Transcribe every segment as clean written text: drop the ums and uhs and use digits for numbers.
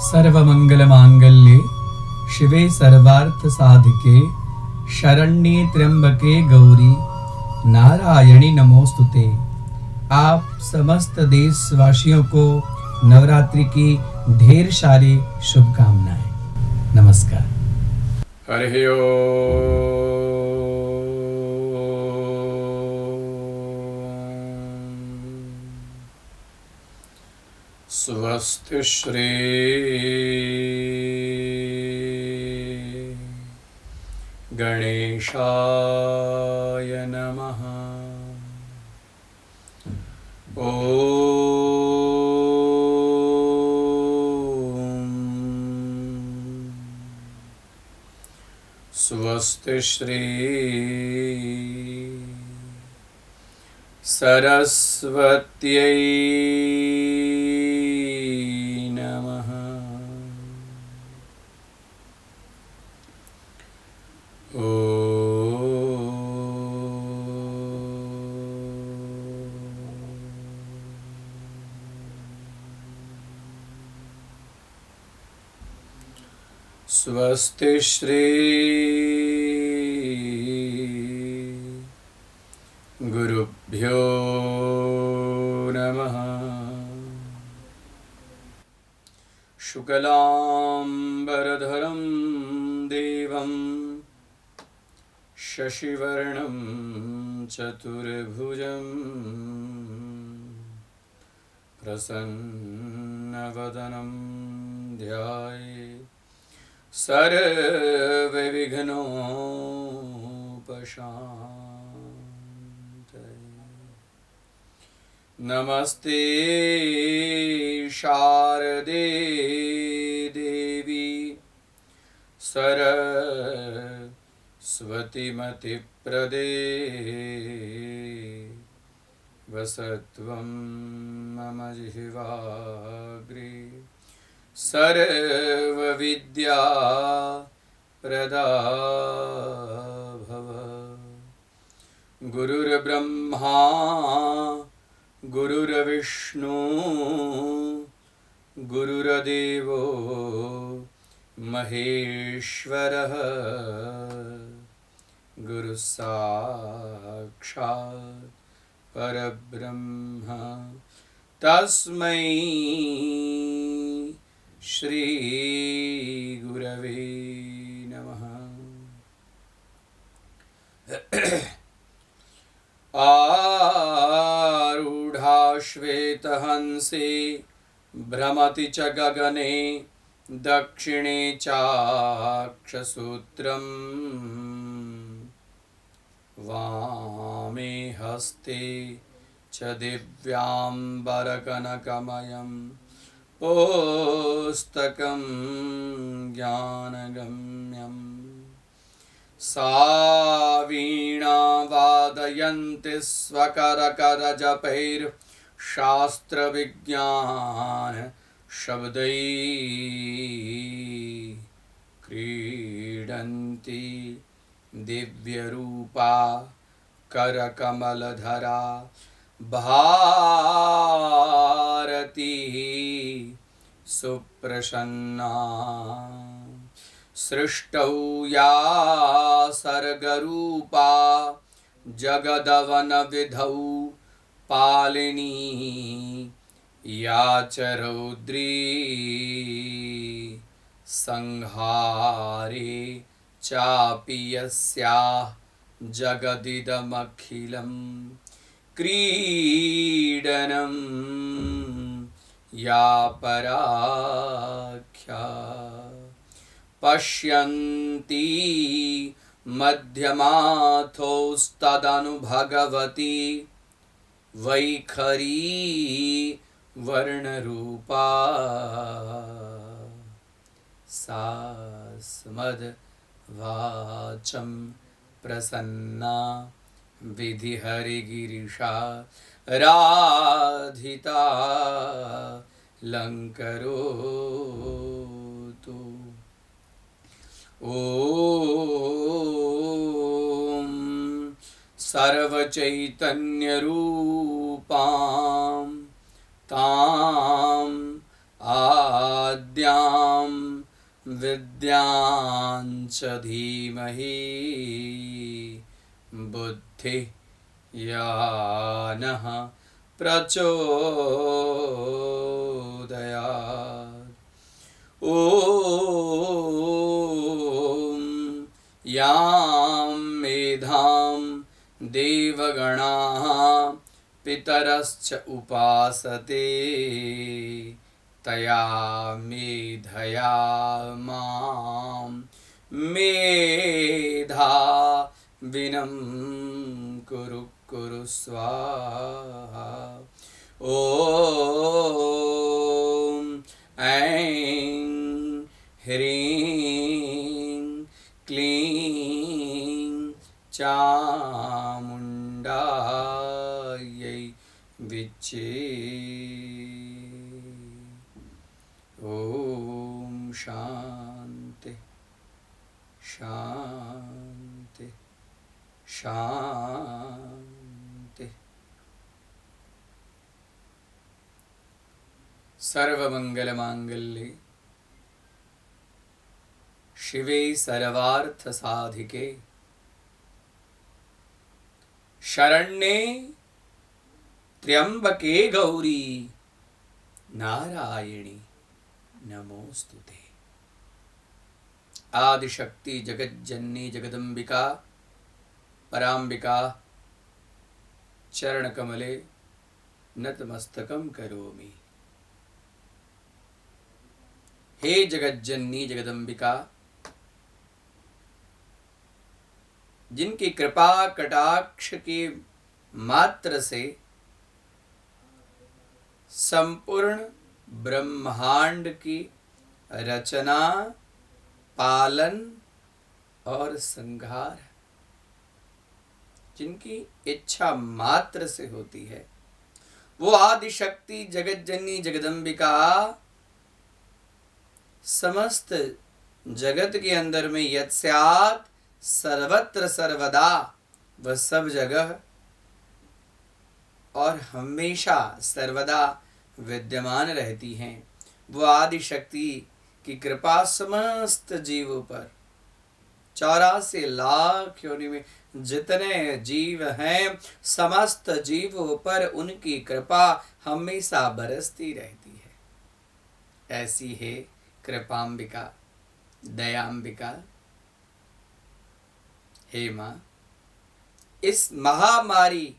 सर्वमंगलमांगल्ये शिवे सर्वार्थ साधिके शरण्ये त्र्यंबके गौरी नारायणी नमोस्तुते। आप समस्त देशवासियों को नवरात्रि की ढेर सारी शुभकामनाएं। नमस्कार। हरि ओम। स्वस्ति श्री गणेशाय नमः। ओम स्वस्ति श्री सरस्वत्यै नमः। स्वस्ति श्री गुरुभ्यो नमः। शुक्लांबरधरं देवं शशिवर्णं चतुर्भुजं प्रसन्नवदनं ध्यायेत् सर्वविघ्नोपशान्तये। नमस्ते शारदे देवी सरस्वतीमतिप्रदे वसत्वं मम जिह्वाग्रे सर्वविद्या प्रदा भव। गुरुर्ब्रह्मा गुरुर्विष्णु गुरुर्देवो महेश्वरः गुरुसाक्षात् परब्रह्म तस्मै श्री गुरवे नमः। आरूढ़ा श्वेतहंसे भ्रमति च गगने दक्षिणे चाक्षसूत्रम् वामे हस्ते च दिव्याम्बरकनकमयम् पुस्तकं ज्ञानगम्यं। सा वीणा वादयन्ति स्वकरकरजपैर्शास्त्रविज्ञान शब्दैः क्रीडन्ति दिव्यरूपा करकमलधरा भारती सुप्रसन्ना। सृष्टौ या सर्गरूपा जगदवनविधौ पालिनी या च रौद्री संहारे चापि यस्याः जगदिदमखिलं क्रीडनं या पराख्या। पश्यन्ती मध्यमाथोस्तदनु भगवती वैखरी वर्णरूपा। सा स्मद्वाचं प्रसन्ना विधिहरिगिरिशा राधिता लंकरोतु। ओम सर्वचैतन्यरूपां तां आद्य विद्यां विद्यां च धीमहि बुद्धिः या नः प्रचोदयात्। ॐ यां मेधां देवगणाः पितरश्च उपासते तया मेधया मां मेधाविनं कुरु कुरु स्वाहा। ॐ ऐं ह्रीं क्लीं चामुण्डायै विच्चे। ॐ शान्ति शान्ति शान्ति। सर्वमङ्गलमाङ्गल्ये शिवे सर्वार्थसाधिके शरण्ये त्र्यंबके गौरी नारायणी नमोस्तुते। आदिशक्ति जगज्जननी जगदम्बिका पराम्बिका चरणकमले नतमस्तकं करोमि। हे जगज्जननी जगदम्बिका, जिनकी कृपा कटाक्ष के मात्र से संपूर्ण ब्रह्मांड की रचना, पालन और संहार जिनकी इच्छा मात्र से होती है, वो आदिशक्ति जगज्जननी जगदम्बिका समस्त जगत के अंदर में यत्स्यात् सर्वत्र सर्वदा, वह सब जगह और हमेशा सर्वदा विद्यमान रहती हैं। वो आदिशक्ति की कृपा समस्त जीवों पर, 84 लाख योनि में जितने जीव हैं, समस्त जीवों पर उनकी कृपा हमेशा बरसती रहती है। ऐसी है कृपाम्बिका, दयाम्बिका। हे मां, इस महामारी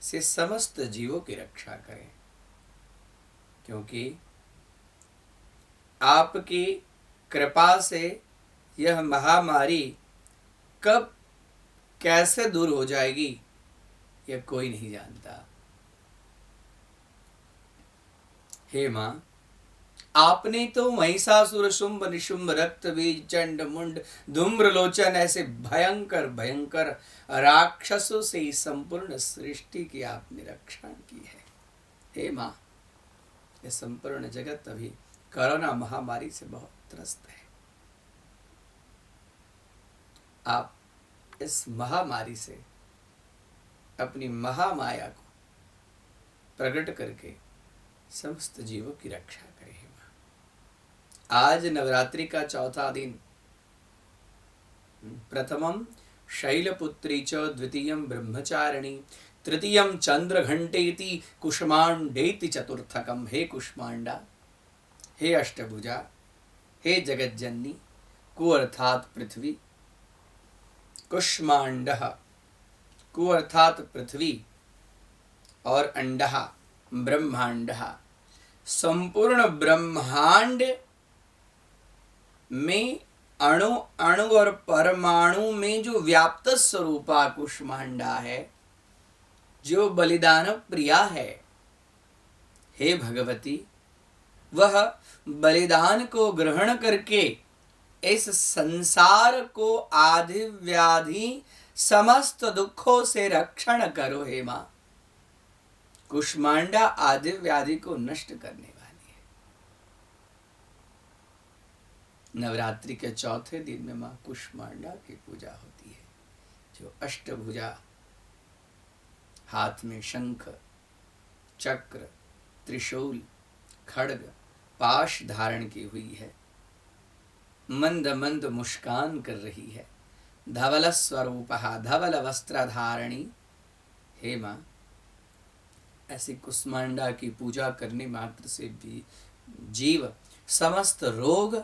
से समस्त जीवों की रक्षा करें, क्योंकि आपकी कृपा से यह महामारी कब कैसे दूर हो जाएगी यह कोई नहीं जानता। हे मां, आपने तो महिषासुर शुंभ निशुंभ रक्त बीज चंड मुंड धूम्रलोचन ऐसे भयंकर भयंकर राक्षसों से ही संपूर्ण सृष्टि की आपने रक्षा की है। हे मां, ये संपूर्ण जगत अभी कोरोना महामारी से बहुत त्रस्त है। आप इस महामारी से अपनी महामाया को प्रकट करके समस्त जीवों की रक्षा करें। आज नवरात्रि का चौथा दिन, प्रथमम शैलपुत्री च द्वितीयम ब्रह्मचारिणी तृतीयम चंद्रघंटेति कुष्मांडेति चतुर्थकम। हे कुष्मांडा, हे अष्टभुजा, हे जगज्जननी, कु अर्थात पृथ्वी, कुष्मांडः कु अर्थात पृथ्वी और अंडः ब्रह्मांडः, संपूर्ण ब्रह्मांड में अणु अणु और परमाणु में जो व्याप्त स्वरूपा कुष्मांडा है, जो बलिदान प्रिया है। हे भगवती, वह बलिदान को ग्रहण करके इस संसार को आदि व्याधि समस्त दुखों से रक्षण करो। हे मां, कुष्मांडा आदि व्याधि को नष्ट करने वाली है। नवरात्रि के चौथे दिन में मां कुष्मांडा की पूजा होती है, जो अष्टभुजा, हाथ में शंख, चक्र, त्रिशूल, खड्ग पाश धारण की हुई है, मंद मंद मुस्कान कर रही है, धवल स्वरूपहा धवल वस्त्र धारणी। हे माँ, ऐसी कुष्मांडा की पूजा करने मात्र से भी जीव समस्त रोग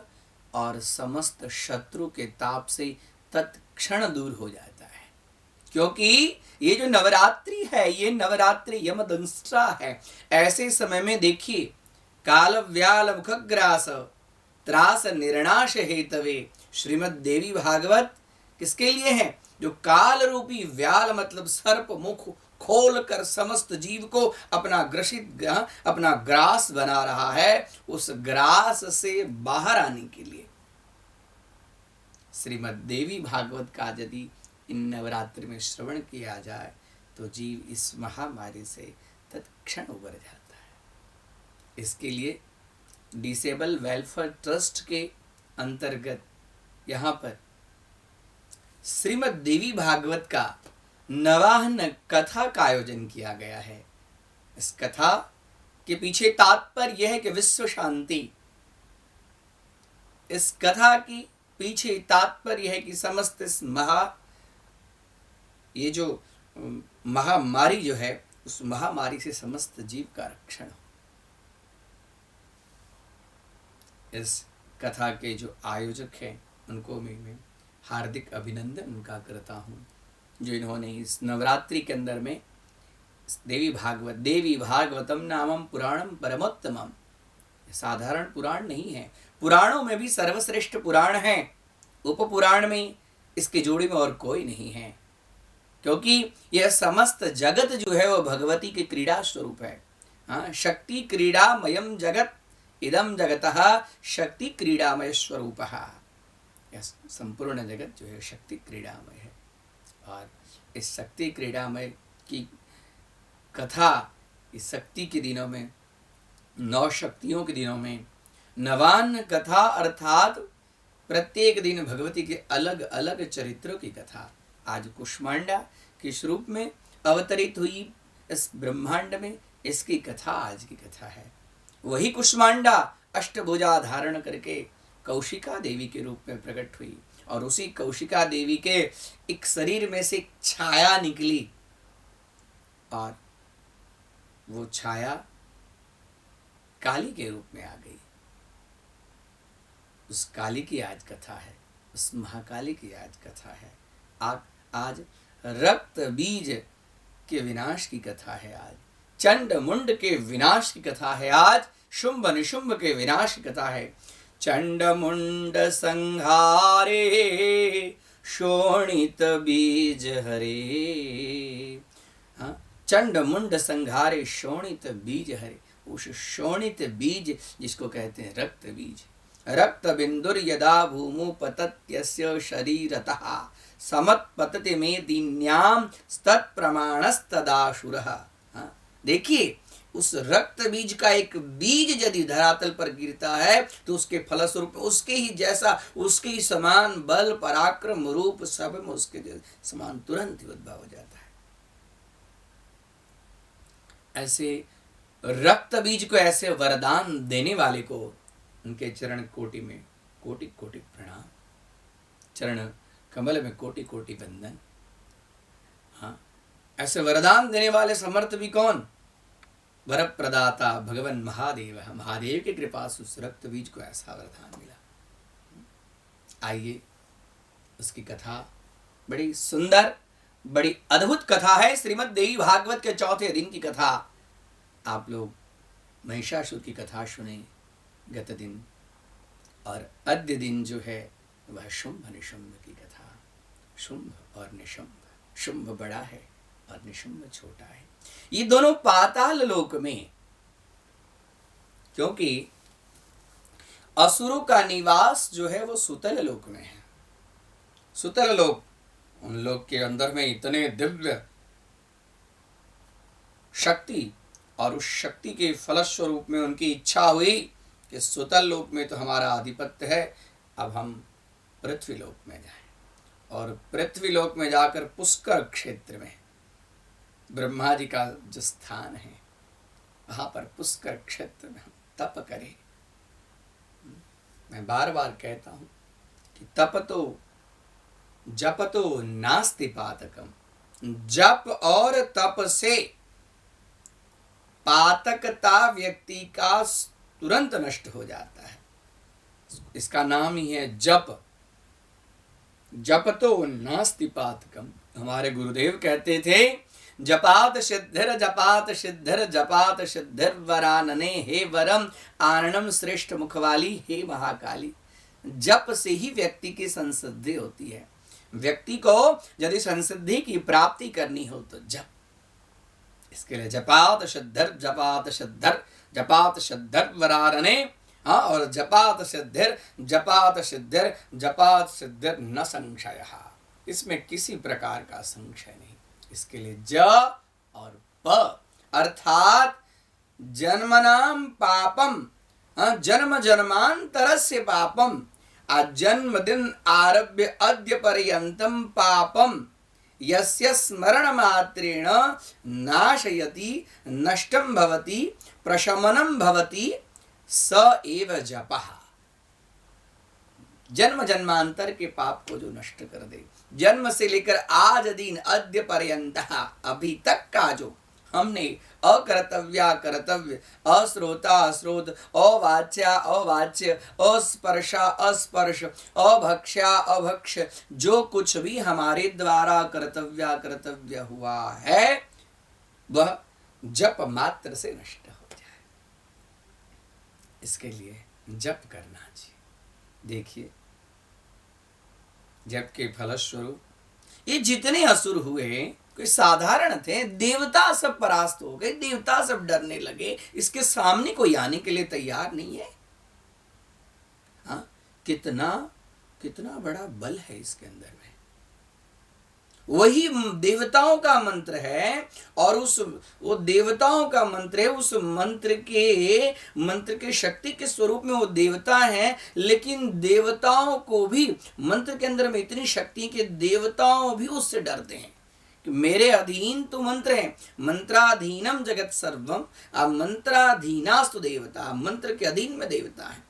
और समस्त शत्रु के ताप से तत्क्षण दूर हो जाता है। क्योंकि ये जो नवरात्रि है, ये नवरात्रि यमदंष्ट्रा है। ऐसे समय में देखिए, काल व्याल मुखग्रास त्रास निर्णाश हेतवे, श्रीमद देवी भागवत किसके लिए है? जो काल रूपी व्याल मतलब सर्प मुख खोल कर समस्त जीव को अपना ग्रसित अपना ग्रास बना रहा है, उस ग्रास से बाहर आने के लिए श्रीमद देवी भागवत का यदि इन नवरात्रि में श्रवण किया जाए तो जीव इस महामारी से तत्क्षण उबर जाता है। इसके लिए डिसेबल वेलफेयर ट्रस्ट के अंतर्गत यहाँ पर श्रीमद देवी भागवत का नवाहन कथा का आयोजन किया गया है। इस कथा के पीछे तात्पर्य यह है कि विश्व शांति। इस कथा की पीछे तात्पर्य है कि समस्त इस ये जो महामारी जो है, उस महामारी से समस्त जीव का रक्षण हो। इस कथा के जो आयोजक हैं उनको मैं हार्दिक अभिनंदन उनका करता हूँ, जो इन्होंने इस नवरात्रि के अंदर में देवी भागवतम नामम पुराणम परमोत्तमम, साधारण पुराण नहीं है, पुराणों में भी सर्वश्रेष्ठ पुराण है। उप पुराण में इसके जोड़ी में और कोई नहीं है, क्योंकि यह समस्त जगत जो है वह भगवती के क्रीड़ा स्वरूप है। हाँ, शक्ति क्रीड़ामयम जगत इदम जगतः शक्ति क्रीड़ामय स्वरूपः। यह संपूर्ण जगत जो है शक्ति क्रीड़ामय है। और इस शक्ति क्रीड़ामय की कथा इस शक्ति के दिनों में, 9 शक्तियों के दिनों में नवान कथा अर्थात प्रत्येक दिन भगवती के अलग अलग चरित्रों की कथा आज कुष्मांडा किस रूप में अवतरित हुई इस ब्रह्मांड में, इसकी कथा आज की कथा है। वही कुष्मांडा अष्टभुजा धारण करके कौशिका देवी के रूप में प्रकट हुई और उसी कौशिका देवी के एक शरीर में से एक छाया निकली और वो छाया काली के रूप में आ गई। उस काली की आज कथा है, उस महाकाली की आज कथा है। आज रक्त बीज के विनाश की कथा है, आज चंड मुंड के विनाश की कथा है, आज शुंभ निशुंभ के विनाश की कथा है। चंड मुंड संहारे शोणित बीज हरे। हाँ, चंड मुंड संहारे शोणित बीज हरे। उस शोणित बीज जिसको कहते हैं रक्त बीज, रक्त बिंदुर यदा भूमु पतत्यस्य शरीरतः समत्पतति में दीन्याम तत्प्रमाणस्तदाशुरः। देखिए, उस रक्त बीज का एक बीज यदि धरातल पर गिरता है तो उसके फलस्वरूप उसके ही जैसा, उसके ही समान बल पराक्रम रूप सब में उसके समान तुरंत ही उद्भव हो जाता है। ऐसे रक्त बीज को, ऐसे वरदान देने वाले को उनके चरण कोटि में कोटि कोटि प्रणाम, चरण कमल में कोटि कोटि वंदन। हाँ, ऐसे वरदान देने वाले समर्थ भी कौन? वर प्रदाता भगवान महादेव। महादेव की कृपा से उस रक्त बीज को ऐसा वरदान मिला। आइए, उसकी कथा बड़ी सुंदर, बड़ी अद्भुत कथा है। श्रीमद देवी भागवत के 4थे दिन की कथा। आप लोग महिषासुर की कथा सुने गत दिन, और अद्य दिन जो है वह शुंभ निशुंभ की कथा। शुंभ और निशुंभ, शुंभ बड़ा है और निशुंभ छोटा है। ये दोनों पाताल लोक में, क्योंकि असुरों का निवास जो है वो सुतल लोक में है। सुतल लोक, उन लोक के अंदर में इतने दिव्य शक्ति, और उस शक्ति के फलस्वरूप में उनकी इच्छा हुई कि सुतल लोक में तो हमारा आधिपत्य है, अब हम पृथ्वी लोक में जाएं। और पृथ्वी लोक में जाकर पुष्कर क्षेत्र में ब्रह्मा जी का जो स्थान है, वहाँ पर पुष्कर क्षेत्र में हम तप करें, मैं बार बार कहता हूं कि तप तो जप तो नास्ति पातकम, जप और तप से पातकता व्यक्ति का तुरंत नष्ट हो जाता है। इसका नाम ही है जप। जप तो नास्ति पातकम। हमारे गुरुदेव कहते थे, जपात सिद्धिर जपात सिद्धिर जपात सिद्धिर वरानने, हे वरम आननम श्रेष्ठ मुखवाली, हे महाकाली। जप से ही व्यक्ति की संसिद्धि होती है। व्यक्ति को यदि संसिद्धि की प्राप्ति करनी हो तो जप। इसके लिए जपात सिद्धिर जपात सिद्धिर जपात सिद्धिर वरानने, हाँ, और जपात सिद्धिर जपात सिद्धिर जपात सिद्धिर न संशयः। इसमें किसी प्रकार का संशय नहीं। इसके लिए ज और प अर्थात जन्मनाम पापम, जन्म जन्मांतरस्य पापम, जन्मदिन आरभ्य अद्य पर्यंतम पापम यस्य स्मरण मात्रेण नाशयति नष्टम भवति प्रशमनम भवति स एव जपः। जन्म जन्मांतर के पाप को जो नष्ट कर दे, जन्म से लेकर आज दिन अद्य पर्यंत, अभी तक का जो हमने अकर्तव्या कर्तव्य, अश्रोता अश्रोत, अवाच्या अवाच्य, अस्पर्शा अस्पर्श, अभक्षा अभक्ष, जो कुछ भी हमारे द्वारा कर्तव्या कर्तव्य हुआ है वह जप मात्र से नष्ट हो जाए। इसके लिए जप करना चाहिए। देखिए, जप के फलस्वरूप ये जितने असुर हुए कोई साधारण थे, देवता सब परास्त हो गए, देवता सब डरने लगे। इसके सामने कोई आने के लिए तैयार नहीं है। हाँ, कितना कितना बड़ा बल है इसके अंदर में। वही देवताओं का मंत्र है और वो देवताओं का मंत्र है। उस मंत्र के शक्ति के स्वरूप में वो देवता है, लेकिन देवताओं को भी मंत्र के अंदर में इतनी शक्ति के देवताओं भी उससे डरते हैं कि मेरे अधीन तो मंत्र है, मंत्राधीनम जगत सर्वम, मंत्राधीनास्तु देवता, मंत्र के अधीन में देवता है।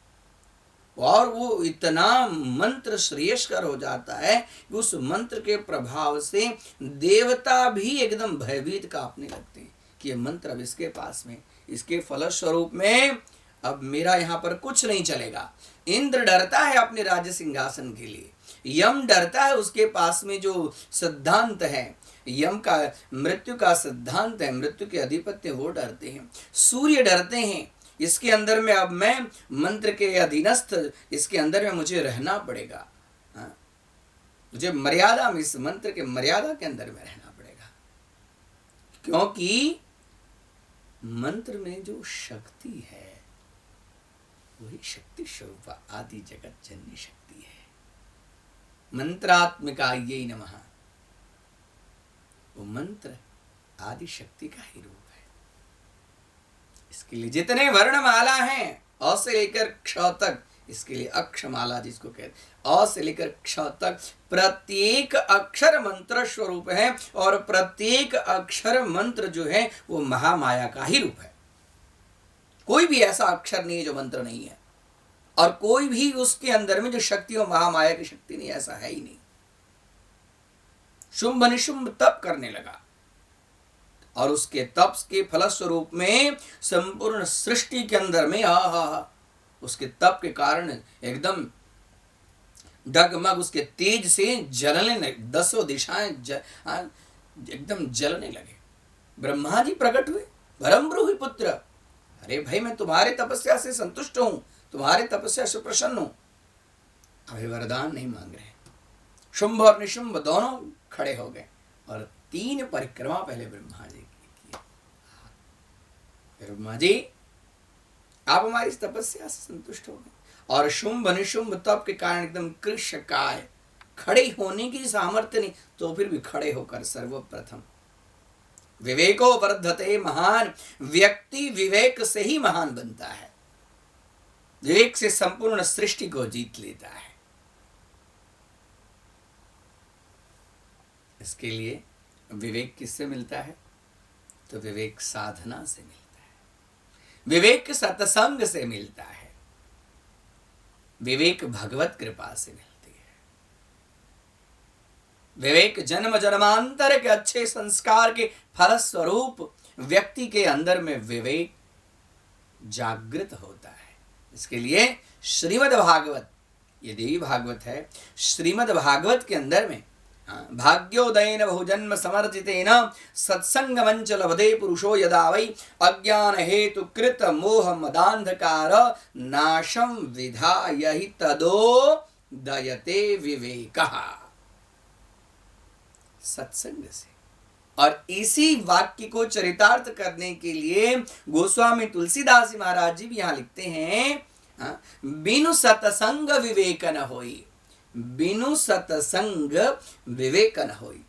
और वो इतना मंत्र श्रेयस्कर हो जाता है कि उस मंत्र के प्रभाव से देवता भी एकदम भयभीत कांपने लगते हैं कि ये मंत्र अब इसके पास में, इसके फलस्वरूप में अब मेरा यहाँ पर कुछ नहीं चलेगा। इंद्र डरता है अपने राज्य सिंहासन के लिए, यम डरता है उसके पास में जो सिद्धांत है, यम का मृत्यु का सिद्धांत है, मृत्यु के अधिपत्य वो डरते हैं, सूर्य डरते हैं। इसके अंदर में अब मैं मंत्र के अधीनस्थ, इसके अंदर में मुझे रहना पड़ेगा। हाँ? मुझे मर्यादा में, इस मंत्र के मर्यादा के अंदर में रहना पड़ेगा, क्योंकि मंत्र में जो शक्ति है वही शक्ति स्वरूप आदि जगत जननी शक्ति है। मंत्रात्मिका ये नमः, वो मंत्र आदि शक्ति का ही रूप है। इसके लिए जितने वर्णमाला हैं, अ से लेकर क्ष तक, इसके लिए अक्षमाला जिसको कहते हैं, अ से लेकर क्ष तक प्रत्येक अक्षर मंत्र स्वरूप है और प्रत्येक अक्षर मंत्र जो है वो महामाया का ही रूप है। कोई भी ऐसा अक्षर नहीं है जो मंत्र नहीं है, और कोई भी उसके अंदर में जो शक्ति हो महामाया की शक्ति नहीं, ऐसा है ही नहीं। शुंभ निशुंभ तप करने लगा और उसके तप के फलस्वरूप में संपूर्ण सृष्टि के अंदर में उसके तप के कारण एकदम डगमग उसके तेज से जलने लगे, दसों दिशाएं एकदम जलने लगे। ब्रह्मा जी प्रकट हुए, वरम ब्रूहि पुत्र, अरे भाई मैं तुम्हारे तपस्या से संतुष्ट हूं, तुम्हारे तपस्या से प्रसन्न हूं, अभी वरदान नहीं मांग रहे। शुंभ और निशुंभ दोनों खड़े हो गए और 3 परिक्रमा पहले ब्रह्मा जी की। ब्रह्मा जी आप हमारी इस तपस्या से संतुष्ट हो गए, और शुंभ निशुंभ तप के कारण एकदम कृष्णकाय, खड़े होने की सामर्थ्य नहीं तो फिर भी खड़े होकर सर्वप्रथम विवेको वर्धते महान, व्यक्ति विवेक से ही महान बनता है, विवेक से संपूर्ण सृष्टि को जीत लेता है। इसके लिए विवेक किससे मिलता है? तो विवेक साधना से मिलता है, विवेक सत्संग से मिलता है। विवेक भगवत कृपा से मिलती है। विवेक जन्म जन्मांतर के अच्छे संस्कार के फलस्वरूप व्यक्ति के अंदर में विवेक जागृत होता है। इसके लिए श्रीमद् भागवत, ये देवी भागवत है, श्रीमद् भागवत के अंदर में भाग्योदयेन बहुजन्म समर्जितेन सत्संग मंच लभते पुरुषो यदा वै अज्ञान हेतु कृत मोह मदांधकार नाशम विधाय हि तदोदयते विवेकः। सत्संग से, और इसी वाक्य को चरितार्थ करने के लिए गोस्वामी तुलसीदास जी महाराज जी भी यहां लिखते हैं, बिनु सतसंग विवेक न होई, बिनु सतसंग विवेक न होई।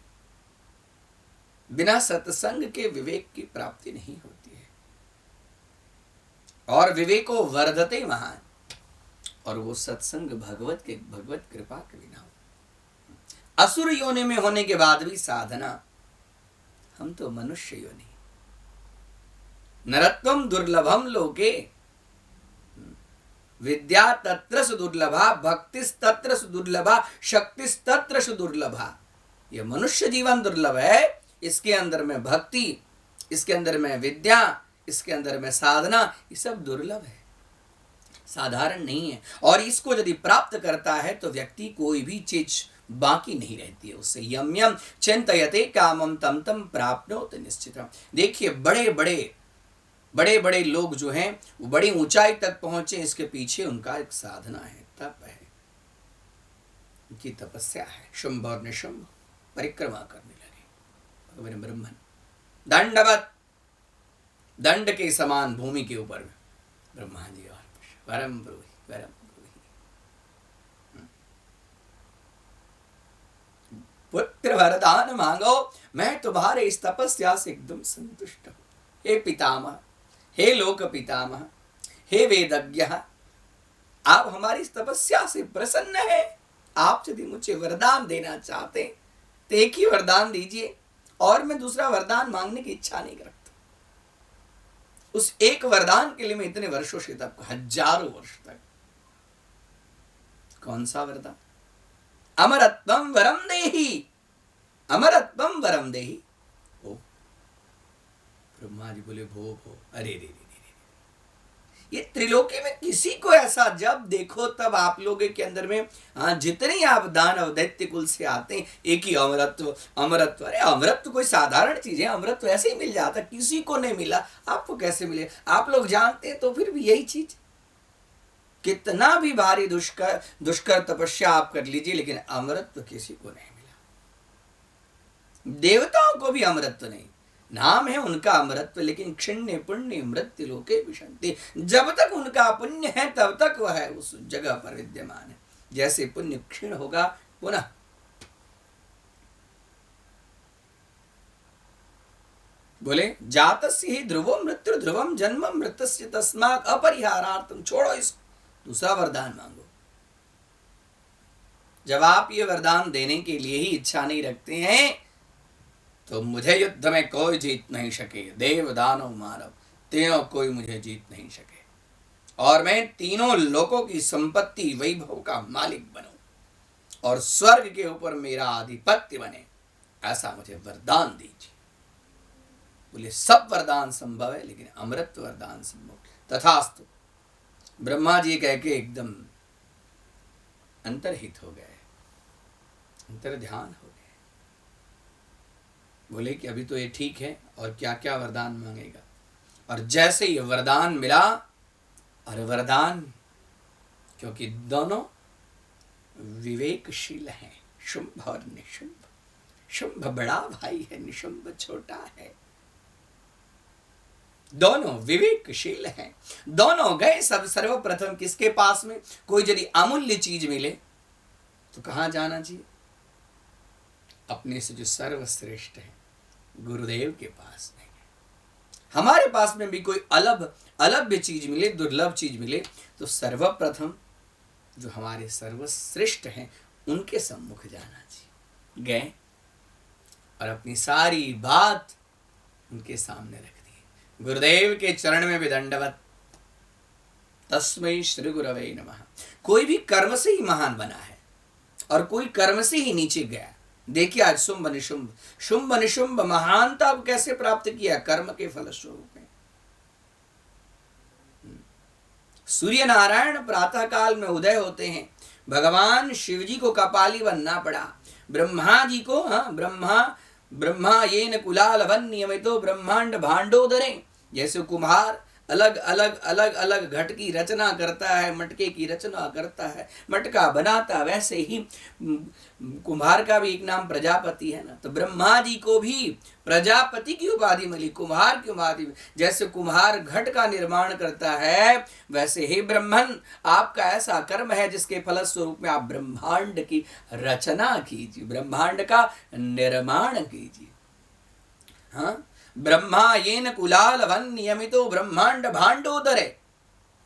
बिना सत्संग के विवेक की प्राप्ति नहीं होती है। और विवेको वर्धते महान, और वो सत्संग भगवत कृपा के बिना हो। असुर योनि में होने के बाद भी साधना, हम तो मनुष्य योनि, नरत्वम दुर्लभम लोके, विद्या तत्र सुदुर्लभा, भक्तिस्तत्र सुदुर्लभा, शक्तिस्तत्र सुदुर्लभा। यह मनुष्य जीवन दुर्लभ है, इसके अंदर में भक्ति, इसके अंदर में विद्या, इसके अंदर में साधना, ये सब दुर्लभ है, साधारण नहीं है। और इसको यदि प्राप्त करता है तो व्यक्ति कोई भी चीज बाकी नहीं रहती है उससे। यम यम चिंतयते कामम तम तम प्राप्नोति निश्चितम। देखिए बड़े बड़े लोग जो हैं वो बड़ी ऊंचाई तक पहुंचे, इसके पीछे उनका एक साधना है, तप है, उनकी तपस्या है। शुंभ और निशुंभ परिक्रमा करने लगे। भगवान ब्रह्मन दंडवत, दंड के समान भूमि के ऊपर में ब्रह्मा जी और वरम ब्रूहि, वरम ब्रूहि। पुत्र वरदान मांगो, मैं तुम्हारे इस तपस्या से एकदम संतुष्ट हूं। हे पितामह, हे लोक पितामह, हे वेदज्ञ, आप हमारी इस तपस्या से प्रसन्न है। आप यदि मुझे वरदान देना चाहते तो एक ही वरदान दीजिए, और मैं दूसरा वरदान मांगने की इच्छा नहीं रखता। उस एक वरदान के लिए मैं इतने वर्षों से तप, हजारों वर्ष तक। कौन सा वरदान? अमरत्वम वरम देहि, अमरत्वम वरम देहि। ओ ब्रह्मा जी बोले भो भो, अरे रे रे रे, ये त्रिलोकी में किसी को ऐसा, जब देखो तब आप लोगों के अंदर में जितने आप दानव दैत्य कुल से आते हैं, एक ही अमरत्व अमरत्व। अरे अमरत्व कोई साधारण चीज है, अमरत्व ऐसे ही मिल जाता, किसी को नहीं मिला, आपको कैसे मिले? आप लोग जानते हैं तो फिर भी यही चीज, कितना भी भारी दुष्कर तपस्या आप कर लीजिए, लेकिन अमरत्व किसी को नहीं मिला। देवताओं को भी अमरत्व नहीं, नाम है उनका अमरत्व, लेकिन क्षिण्य पुण्य मृत्यु लोके विशन्ति। जब तक उनका पुण्य है तब तक वह है उस जगह पर विद्यमान है। जैसे पुण्य क्षीण होगा पुनः बोले जातस्य ही ध्रुवो मृत्यु ध्रुवम जन्म मृतस्य तस्मात् अपरिहारार्थम। छोड़ो इसको, दूसरा वरदान मांगो। जब आप ये वरदान देने के लिए ही इच्छा नहीं रखते हैं तो मुझे युद्ध में कोई जीत नहीं सके, देव दानव मानव तीनों कोई मुझे जीत नहीं सके, और मैं तीनों लोकों की संपत्ति वैभव का मालिक बनूं और स्वर्ग के ऊपर मेरा आधिपत्य बने, ऐसा मुझे वरदान दीजिए। बोले सब वरदान संभव है, लेकिन अमृत वरदान संभव। तथास्तु। ब्रह्मा जी कह के एकदम अंतर्हित हो गए, अंतर ध्यान हो गए। बोले कि अभी तो ये ठीक है, और क्या क्या वरदान मांगेगा। और जैसे ये वरदान मिला, और वरदान क्योंकि दोनों विवेकशील हैं, शुंभ और निशुंभ। शुंभ बड़ा भाई है, निशुंभ छोटा है। दोनों विवेकशील हैं, दोनों गए सब सर्वप्रथम किसके पास में? कोई यदि अमूल्य चीज मिले तो कहां जाना चाहिए? अपने से जो सर्वश्रेष्ठ है गुरुदेव के पास में। हमारे पास में भी कोई अलभ्य चीज मिले, दुर्लभ चीज मिले, तो सर्वप्रथम जो हमारे सर्वश्रेष्ठ हैं उनके सम्मुख जाना चाहिए। गए और अपनी सारी बात उनके सामने रख दी। गुरुदेव के चरण में भी दंडवत, तस्मै श्री गुरवे नमः। कोई भी कर्म से ही महान बना है और कोई कर्म से ही नीचे गया। देखिए आज शुंभ निशुंभ, शुंभ निशुंभ महानता कैसे प्राप्त किया? कर्म के फलस्वरूप में। सूर्य नारायण प्रातः काल में उदय होते हैं, भगवान शिव जी को कपाली बनना पड़ा, ब्रह्मा जी को ब्रह्मा येन कुलालवन नियमितो ब्रह्मांड भांडोदरे। जैसे कुम्हार अलग अलग घट की रचना करता है, मटके की रचना करता है, मटका बनाता, वैसे ही कुम्हार का भी एक नाम प्रजापति है ना। तो ब्रह्मा जी को भी प्रजापति की उपाधि मिली, कुम्हार की उपाधि। जैसे कुम्हार घट का निर्माण करता है, वैसे ही ब्रह्मन आपका ऐसा कर्म है जिसके फलस्वरूप में आप ब्रह्मांड की रचना कीजिए, ब्रह्मांड का निर्माण कीजिए। हाँ, ब्रह्मा येन कुलालवन नियमितो ब्रह्मांड भांडोदरे।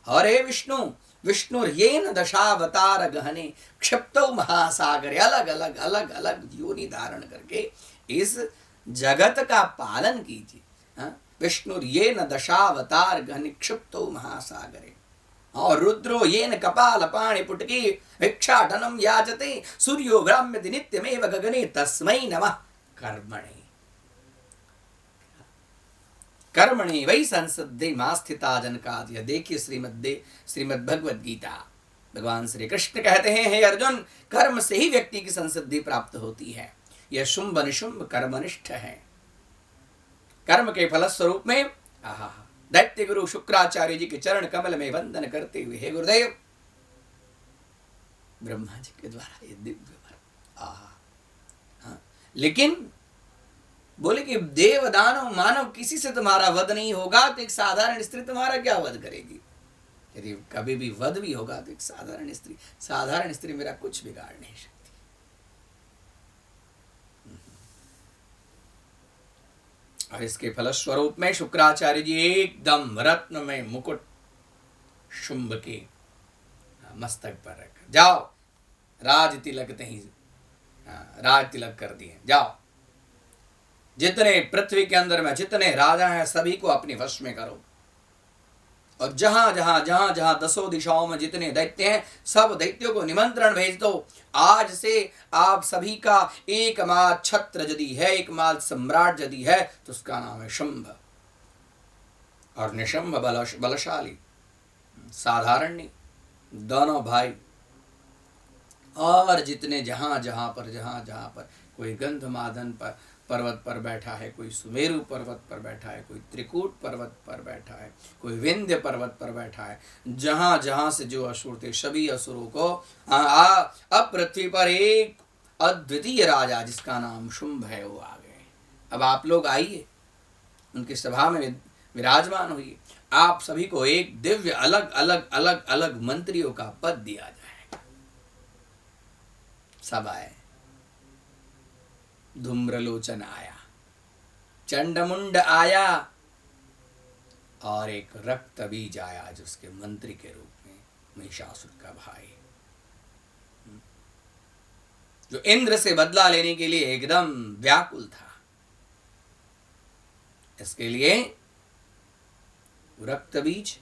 हरे विष्णु विष्णुर्येन दशावतार गहने क्षिप्तो महासागरे। अलग अलग योनि धारण करके इस जगत का पालन कीजिए। हाँ, विष्णुर्येन दशावतार गहने क्षिप्तो महासागरे। और रुद्रो येन कपाल पाणि पुटके भिक्षाटनम याचते सूर्यो ब्राह्म्यति नित्यमेव गगने तस्मै नमः कर्मणे। कर्मणि वही संसदे मां स्थिता जनकादय। देखिए श्रीमद् भगवद गीता, भगवान श्री कृष्ण कहते हैं, हे अर्जुन, कर्म से ही व्यक्ति की संसिद्धि प्राप्त होती है। यह शुंभ निशुंभ कर्मनिष्ठ है। कर्म के फलस्वरूप में दैत्य गुरु शुक्राचार्य जी के चरण कमल में वंदन करते हुए, हे गुरुदेव, ब्रह्मा जी के द्वारा ये दिव्य लेकिन बोले कि देव दानव मानव किसी से तुम्हारा वध नहीं होगा, तो एक साधारण स्त्री तुम्हारा क्या वध करेगी? यदि कभी भी वध भी होगा तो एक साधारण स्त्री मेरा कुछ बिगाड़ नहीं सकती। और इसके फलस्वरूप में शुक्राचार्य जी एकदम रत्न में मुकुट शुंभ के मस्तक पर रख, जाओ राज तिलक नहीं, राज तिलक कर दिए, जाओ जितने पृथ्वी के अंदर में जितने राजा हैं सभी को अपने वश में करो, और जहां जहां दसों दिशाओं में जितने दैत्य हैं सब दैत्यों को निमंत्रण भेज दो। आज से आप सभी का एकमात्र छत्र यदि है, एकमात्र सम्राट यदि है, तो उसका नाम है शुंभ। और निशंभ बलशाली, साधारण नहीं, दोनों भाई। और जितने जहां जहां पर कोई गंधमादन पर पर्वत पर बैठा है, कोई सुमेरु पर्वत पर बैठा है, कोई त्रिकूट पर्वत पर बैठा है, कोई विंध्य पर्वत पर बैठा है, जहां जहां से जो असुर थे सभी असुरों को अब पृथ्वी पर एक अद्वितीय राजा जिसका नाम शुंभ है वो आ गए। अब आप लोग आइए, उनकी सभा में विराजमान हुई, आप सभी को एक दिव्य अलग मंत्रियों का पद दिया जाएगा। सब आए, धूम्रलोचन आया, चंडमुंड आया, और एक रक्त बीज आया जो उसके मंत्री के रूप में महिषासुर का भाई, जो इंद्र से बदला लेने के लिए एकदम व्याकुल था। इसके लिए रक्त बीज,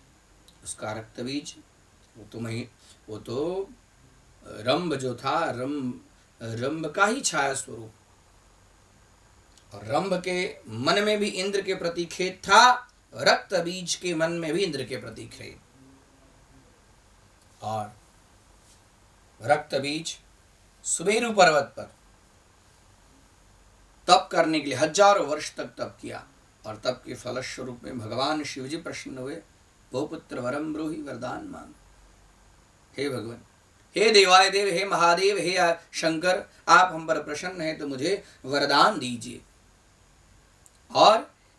उसका रक्त बीज, वो तो रंभ जो था, रंभ का ही छाया स्वरूप, और रंभ के मन में भी इंद्र के प्रति खेद था, रक्त बीज के मन में भी इंद्र के प्रति खेद। और रक्त बीज सुमेरु पर्वत पर तप करने के लिए हजारों वर्ष तक तप किया, और तप के फलस्वरूप में भगवान शिव जी प्रसन्न हुए। वो पुत्र वरम ब्रूहि, वरदान मांग। हे भगवान, हे देवाय देव, हे महादेव, हे शंकर, आप हम पर प्रसन्न हैं तो मुझे वरदान दीजिए। और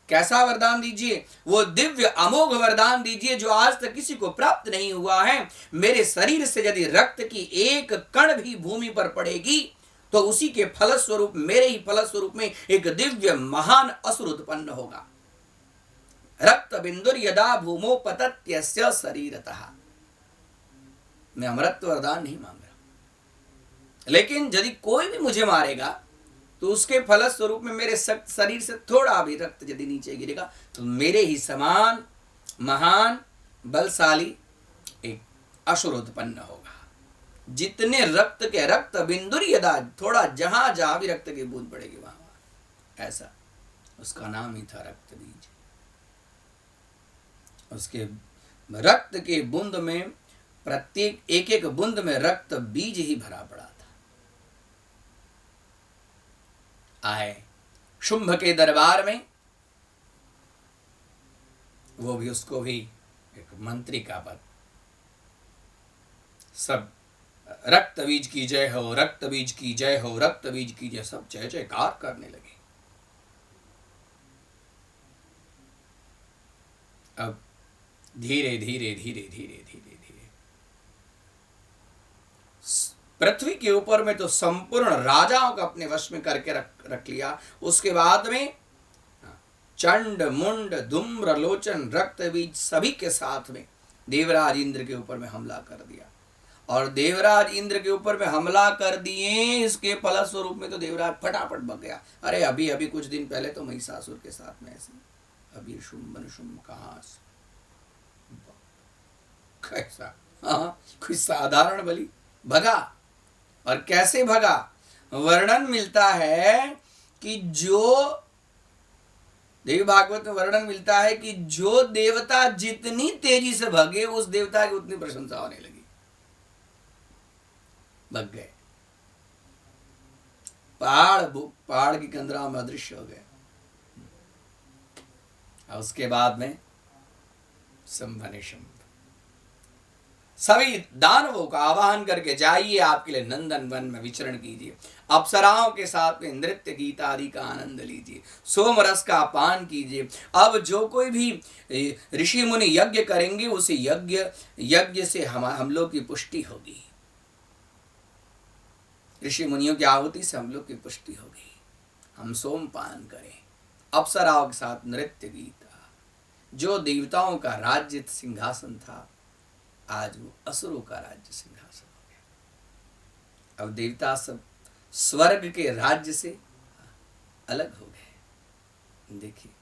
कैसा वरदान दीजिए? वो दिव्य अमोघ वरदान दीजिए जो आज तक किसी को प्राप्त नहीं हुआ है। मेरे शरीर से यदि रक्त की एक कण भी भूमि पर पड़ेगी तो उसी के फलस्वरूप, मेरे ही फलस्वरूप में एक दिव्य महान असुर उत्पन्न होगा। रक्त बिंदुर यदा भूमो पतत्यस्य शरीरतः। मैं अमरत्व वरदान नहीं मांग रहा, लेकिन यदि कोई भी मुझे मारेगा तो उसके फलस्वरूप में मेरे शरीर से थोड़ा भी रक्त यदि नीचे गिरेगा तो मेरे ही समान महान बलशाली असुर उत्पन्न होगा। जितने रक्त के रक्त बिंदु यदा, थोड़ा जहां जहां भी रक्त की बूंद पड़ेगी वहां, ऐसा उसका नाम ही था रक्त बीज। उसके रक्त के बूंद में, प्रत्येक एक एक बूंद में रक्त बीज ही भरा पड़ा था। आए शुंभ के दरबार में, वो भी, उसको भी एक मंत्री का पद, सब रक्त बीज की जय हो, रक्त बीज की जय हो, रक्त बीज की जय, सब जय जयकार करने लगे। अब धीरे धीरे धीरे धीरे धीरे धीरे पृथ्वी के ऊपर में तो संपूर्ण राजाओं को अपने वश में करके रख लिया। उसके बाद में चंड मुंड धूम्र लोचन रक्त बीज सभी के साथ में देवराज इंद्र के ऊपर में हमला कर दिया। और देवराज इंद्र के ऊपर में हमला कर दिए, इसके फलस्वरूप में तो देवराज फटाफट भग गया। अरे अभी अभी कुछ दिन पहले तो महिषासुर के साथ में ऐसे, अभी शुंभ कहाँ से, कैसा, हाँ, कोई साधारण बलि भगा। और कैसे भगा, वर्णन मिलता है कि जो देवी भागवत में वर्णन मिलता है कि जो देवता जितनी तेजी से भगे, उस देवता की उतनी प्रशंसा होने लगी, भग गए। पहाड़ की कंदरा में अदृश्य हो गए। और उसके बाद में संभने शंभ सभी दानवों का आवाहन करके, जाइए आपके लिए नंदन वन में विचरण कीजिए, अप्सराओं के साथ में नृत्य गीत आदि का आनंद लीजिए, सोम रस का पान कीजिए। अब जो कोई भी ऋषि मुनि यज्ञ करेंगे, उसे यज्ञ से हम लोग की पुष्टि होगी, ऋषि मुनियों की आहुति से हम लोग की पुष्टि होगी। हम सोम पान करें, अप्सराओं के साथ नृत्य गीत। जो देवताओं का राज्य सिंहासन था, आज वो असुरों का राज्य सिंहासन हो गया। अब देवता सब स्वर्ग के राज्य से अलग हो गए। देखिए,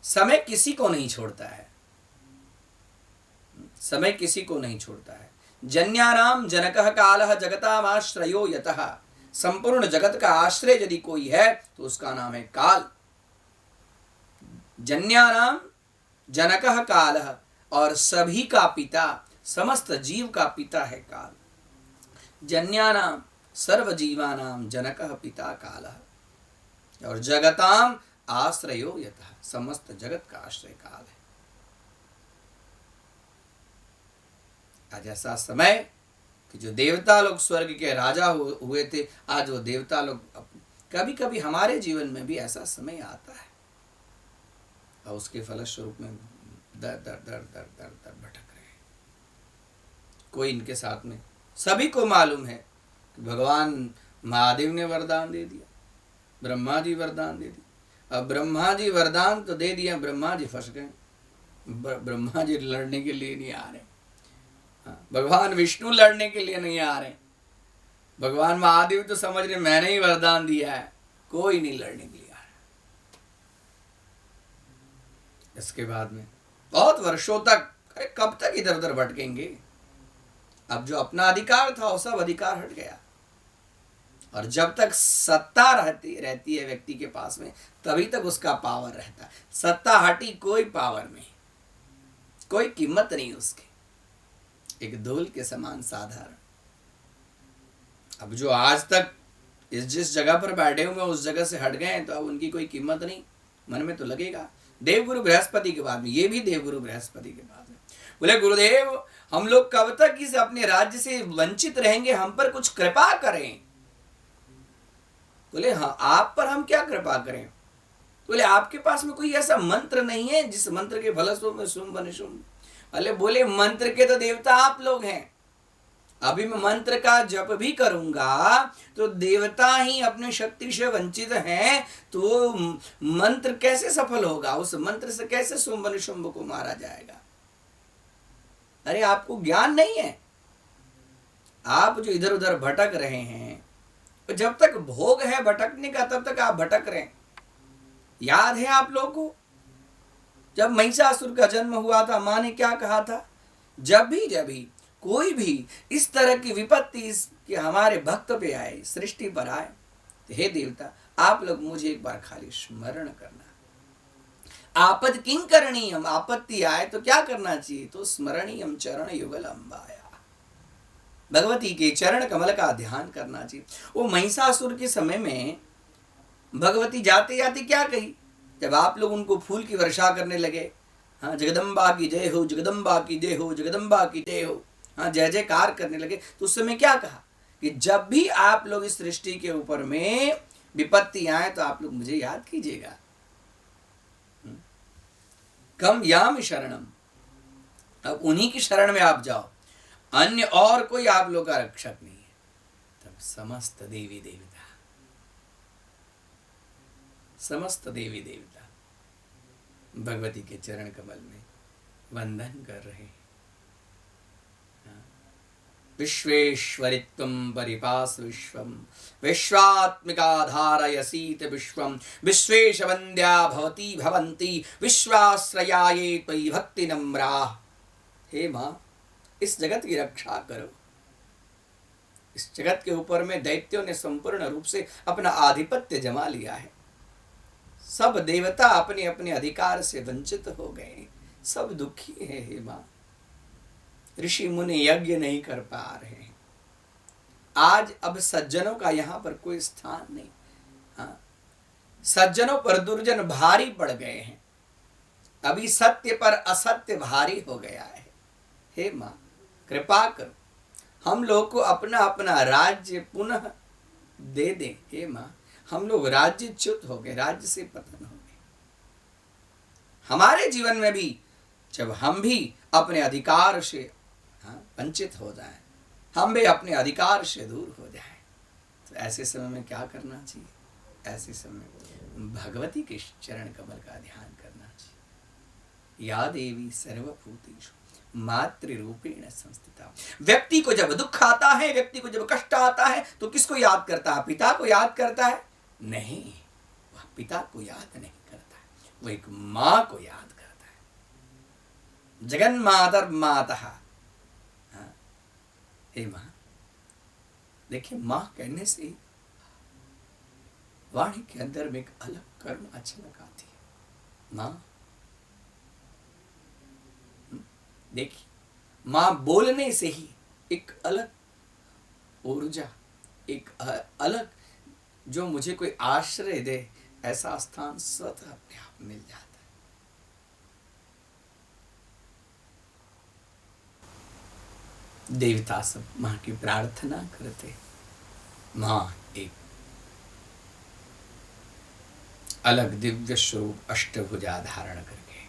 समय किसी को नहीं छोड़ता है, समय किसी को नहीं छोड़ता है। जन्यानाम जनकः कालः जगतामाश्रयो यतः, संपूर्ण जगत का आश्रय यदि कोई है तो उसका नाम है काल। जन्यानाम जनकः कालः, और सभी का पिता, समस्त जीव का पिता है काल। जन्यानाम सर्वजीवानाम जनकः पिता कालः, और जगताम आश्रयो यतः, समस्त जगत का आश्रय काल है। आज ऐसा समय कि जो देवता लोग स्वर्ग के राजा हुए थे, आज वो देवता लोग, कभी कभी हमारे जीवन में भी ऐसा समय आता है और उसके फलस्वरूप में दर दर दर दर दर दर भटक रहे हैं। कोई इनके साथ में, सभी को मालूम है कि भगवान महादेव ने वरदान दे दिया, ब्रह्मा जी वरदान दे दिया। अब ब्रह्मा जी वरदान तो दे दिया, ब्रह्मा जी फंस गए, ब्रह्मा जी लड़ने के लिए नहीं आ रहे, भगवान विष्णु लड़ने के लिए नहीं आ रहे, भगवान महादेव तो समझ रहे मैंने ही वरदान दिया है, कोई नहीं लड़ने के लिए आ रहा। इसके बाद में बहुत वर्षों तक, अरे कब तक इधर उधर भटकेंगे। अब जो अपना अधिकार था वो सब अधिकार हट गया। और जब तक सत्ता रहती है व्यक्ति के पास में, तभी तक उसका पावर रहता है। सत्ता हटी, कोई पावर नहीं, कोई कीमत नहीं उसकी, एक धूल के समान साधारण। अब जो आज तक जिस जगह पर बैठे हुए उस जगह से हट गए, तो अब उनकी कोई कीमत नहीं, मन में तो लगेगा। देवगुरु बृहस्पति के बाद में, ये भी देवगुरु बृहस्पति के बाद में बोले, गुरुदेव हम लोग कब तक इस अपने राज्य से वंचित रहेंगे, हम पर कुछ कृपा करें। बोले हाँ, आप पर हम क्या कृपा करें। बोले आपके पास में कोई ऐसा मंत्र नहीं है जिस मंत्र के फलस्वरूप में शुंभ निशुंभ। अरे बोले मंत्र के तो देवता आप लोग हैं। अभी मैं मंत्र का जप भी करूंगा तो देवता ही अपने शक्ति से वंचित हैं, तो मंत्र कैसे सफल होगा, उस मंत्र से कैसे शुंभ निशुंभ को मारा जाएगा। अरे आपको ज्ञान नहीं है, आप जो इधर उधर भटक रहे हैं, जब तक भोग है भटकने का तब तक आप भटक रहे हैं। याद है आप लोगों को, जब महिषासुर का जन्म हुआ था, माँ ने क्या कहा था, जब भी कोई भी इस तरह की विपत्ति कि हमारे भक्त पे आए, सृष्टि पर आए, तो हे देवता आप लोग मुझे एक बार खाली स्मरण करना। आपद किं करणीयम, आपत्ति आए तो क्या करना चाहिए, तो स्मरणीयम चरण युगल अम्बाया, भगवती के चरण कमल का ध्यान करना चाहिए। वो महिषासुर के समय में भगवती जाते जाते क्या कही, जब आप लोग उनको फूल की वर्षा करने लगे, हाँ जगदम्बा की जय हो, जगदम्बा की जय हो, जगदम्बा की जय हो, हाँ जय जयकार करने लगे, तो उस समय क्या कहा कि जब भी आप लोग इस सृष्टि के ऊपर में विपत्ति आए तो आप लोग मुझे याद कीजिएगा। कम याम शरणम, अब उन्हीं की शरण में आप जाओ, अन्य और कोई आप लोग का रक्षक नहीं है। तब समस्त देवी देवता, समस्त देवी देवता भगवती के चरण कमल में वंदन कर रहे हैं। विश्वेश्वरित्वं परिपास विश्वं, विश्वात्मिका धारयसीत विश्वं, विश्वेश वन्द्या भवती भवन्ति, विश्वाश्रयाये त्वयि भक्ति नम्रा। हे माँ, इस जगत की रक्षा करो। इस जगत के ऊपर में दैत्यों ने संपूर्ण रूप से अपना आधिपत्य जमा लिया है। सब देवता अपने अपने अधिकार से वंचित हो गए, सब दुखी है। हे माँ, ऋषि मुनि यज्ञ नहीं कर पा रहे हैं। आज अब सज्जनों का यहाँ पर कोई स्थान नहीं। हाँ, सज्जनों पर दुर्जन भारी पड़ गए हैं। अभी सत्य पर असत्य भारी हो गया है। हे माँ, कृपा करो, हम लोग को अपना अपना राज्य पुनः दे दे। हे माँ, हम लोग राज्यच्युत हो गए, राज्य से पतन हो गए। हमारे जीवन में भी जब हम भी अपने अधिकार से वंचित हो जाएं, हम भी अपने अधिकार से दूर हो जाएं, तो ऐसे समय में क्या करना चाहिए? ऐसे समय भगवती के चरण कमल का ध्यान करना चाहिए। या देवी सर्वभूतेषु मातृरूपेण संस्थिता। व्यक्ति को जब दुख आता है, व्यक्ति को जब कष्ट आता है, तो किसको याद करता है? पिता को याद करता है? नहीं, वह पिता को याद नहीं करता है, वह एक माँ को याद करता है। जगन मातर माता। हे माँ, देखिए माँ कहने से वाणी के अंदर में एक अलग करुणा झलक आती है। माँ, देखिए माँ बोलने से ही एक अलग ऊर्जा, एक अलग, जो मुझे कोई आश्रय दे ऐसा स्थान स्वतः अपने आप मिल जाता है। देवता सब माँ की प्रार्थना करते। माँ एक अलग दिव्य स्वरूप अष्टभुजा धारण करके,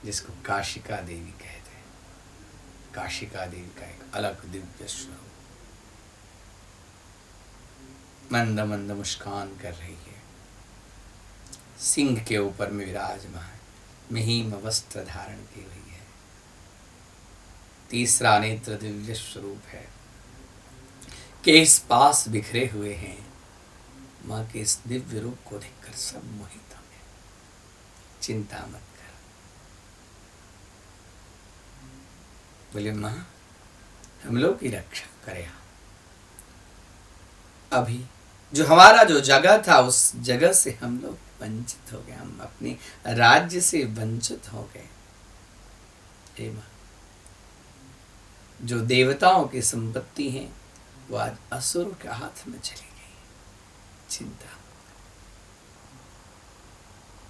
जिसको काशिका देवी कहते हैं, काशिका देवी का एक अलग दिव्य स्वरूप मंद मंद मुस्कान कर रही है, सिंह के ऊपर में विराजमान, महीम वस्त्र धारण की हुई है, तीसरा नेत्र दिव्य स्वरूप है, केस पास बिखरे हुए हैं। माँ के इस दिव्य रूप को देखकर सब मोहित हो गए। चिंता मत कर, बोले माँ हम लोग की रक्षा करे। अभी जो हमारा जो जगह था, उस जगह से हम लोग वंचित हो गए, हम अपने राज्य से वंचित हो गए। हे माँ, जो देवताओं की संपत्ति है वो आज असुर के हाथ में चली गई। चिंता,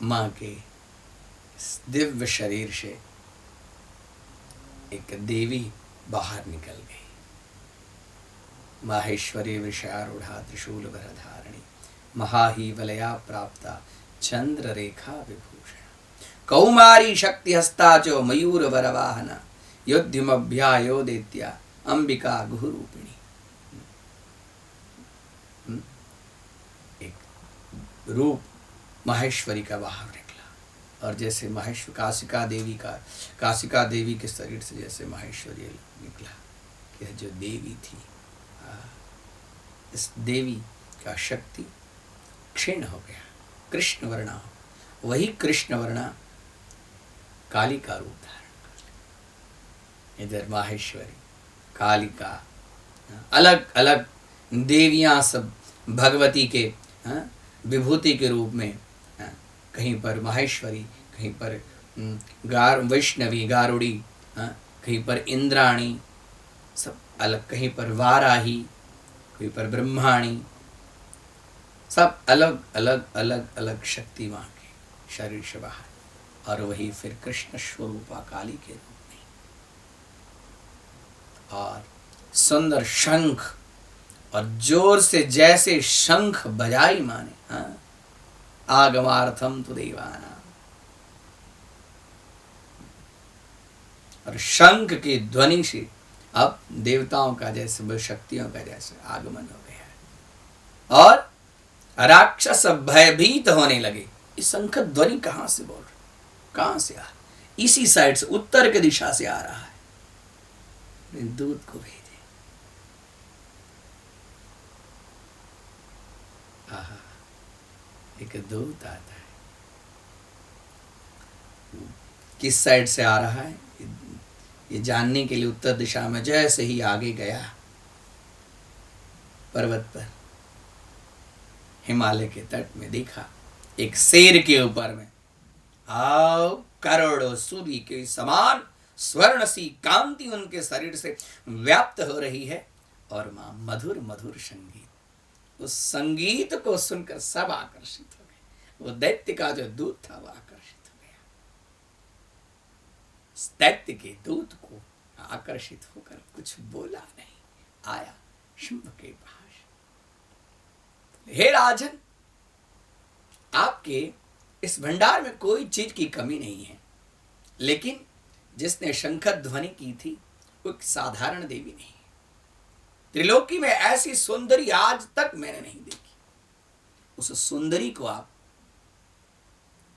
माँ के इस दिव्य शरीर से एक देवी बाहर निकल गई। माहेश्वरी वृषारूढ़ा त्रिशूल वरधारिणी, महाही वलया प्राप्ता चंद्र रेखा विभूषण, कौमारी शक्ति हस्ता चो मयूर वरवाहना, युद्धमभ्यायोदित्या अंबिका गुरुरूपिणी। एक रूप माहेश्वरी का बाहर निकला, और जैसे माहेश्वर काशिका देवी के शरीर से जैसे माहेश्वरी निकला, कि जो देवी थी, इस देवी का शक्ति क्षीण हो गया, कृष्ण वर्णा। वही कृष्ण वर्णा काली का रूप धारण, इधर माहेश्वरी, कालिका, अलग अलग देवियां सब भगवती के विभूति के रूप में, कहीं पर माहेश्वरी, कहीं पर वैष्णवी गारुड़ी, कहीं पर इंद्राणी, सब अलग, कहीं पर वाराही, कहीं पर ब्रह्माणी, सब अलग अलग अलग अलग शक्ति वहाँ के शरीर से बाहर, और वही फिर कृष्ण स्वरूपा काली के रूप में, और सुंदर शंख, और जोर से जैसे शंख बजाई माने, आगमार्थम तु देवाना, और शंख की ध्वनि से अब देवताओं का जैसे, शक्तियों का जैसे आगमन हो गया है, और राक्षस भयभीत होने लगे। इस शंख ध्वनि कहां से बोल रहे, कहां से आ, इसी साइड से, उत्तर की दिशा से आ रहा है। दूत को भेजे, एक दूत आता है, किस साइड से आ रहा है ये जानने के लिए उत्तर दिशा में जैसे ही आगे गया, पर्वत पर हिमालय के तट में देखा एक शेर के ऊपर में आओ करोड़ों सूर्य के समान स्वर्ण सी कांति उनके शरीर से व्याप्त हो रही है, और मां मधुर मधुर संगीत, उस संगीत को सुनकर सब आकर्षित हो गए। वो दैत्य का जो दूत था वो आकर्षित हो गया। दैत्य के दूत को आकर्षित होकर कुछ बोला नहीं, आया शुंभ के पास, हे राजन, आपके इस भंडार में कोई चीज की कमी नहीं है, लेकिन जिसने शंख ध्वनि की थी वो एक साधारण देवी नहीं है। त्रिलोकी में ऐसी सुंदरी आज तक मैंने नहीं देखी। उस सुंदरी को आप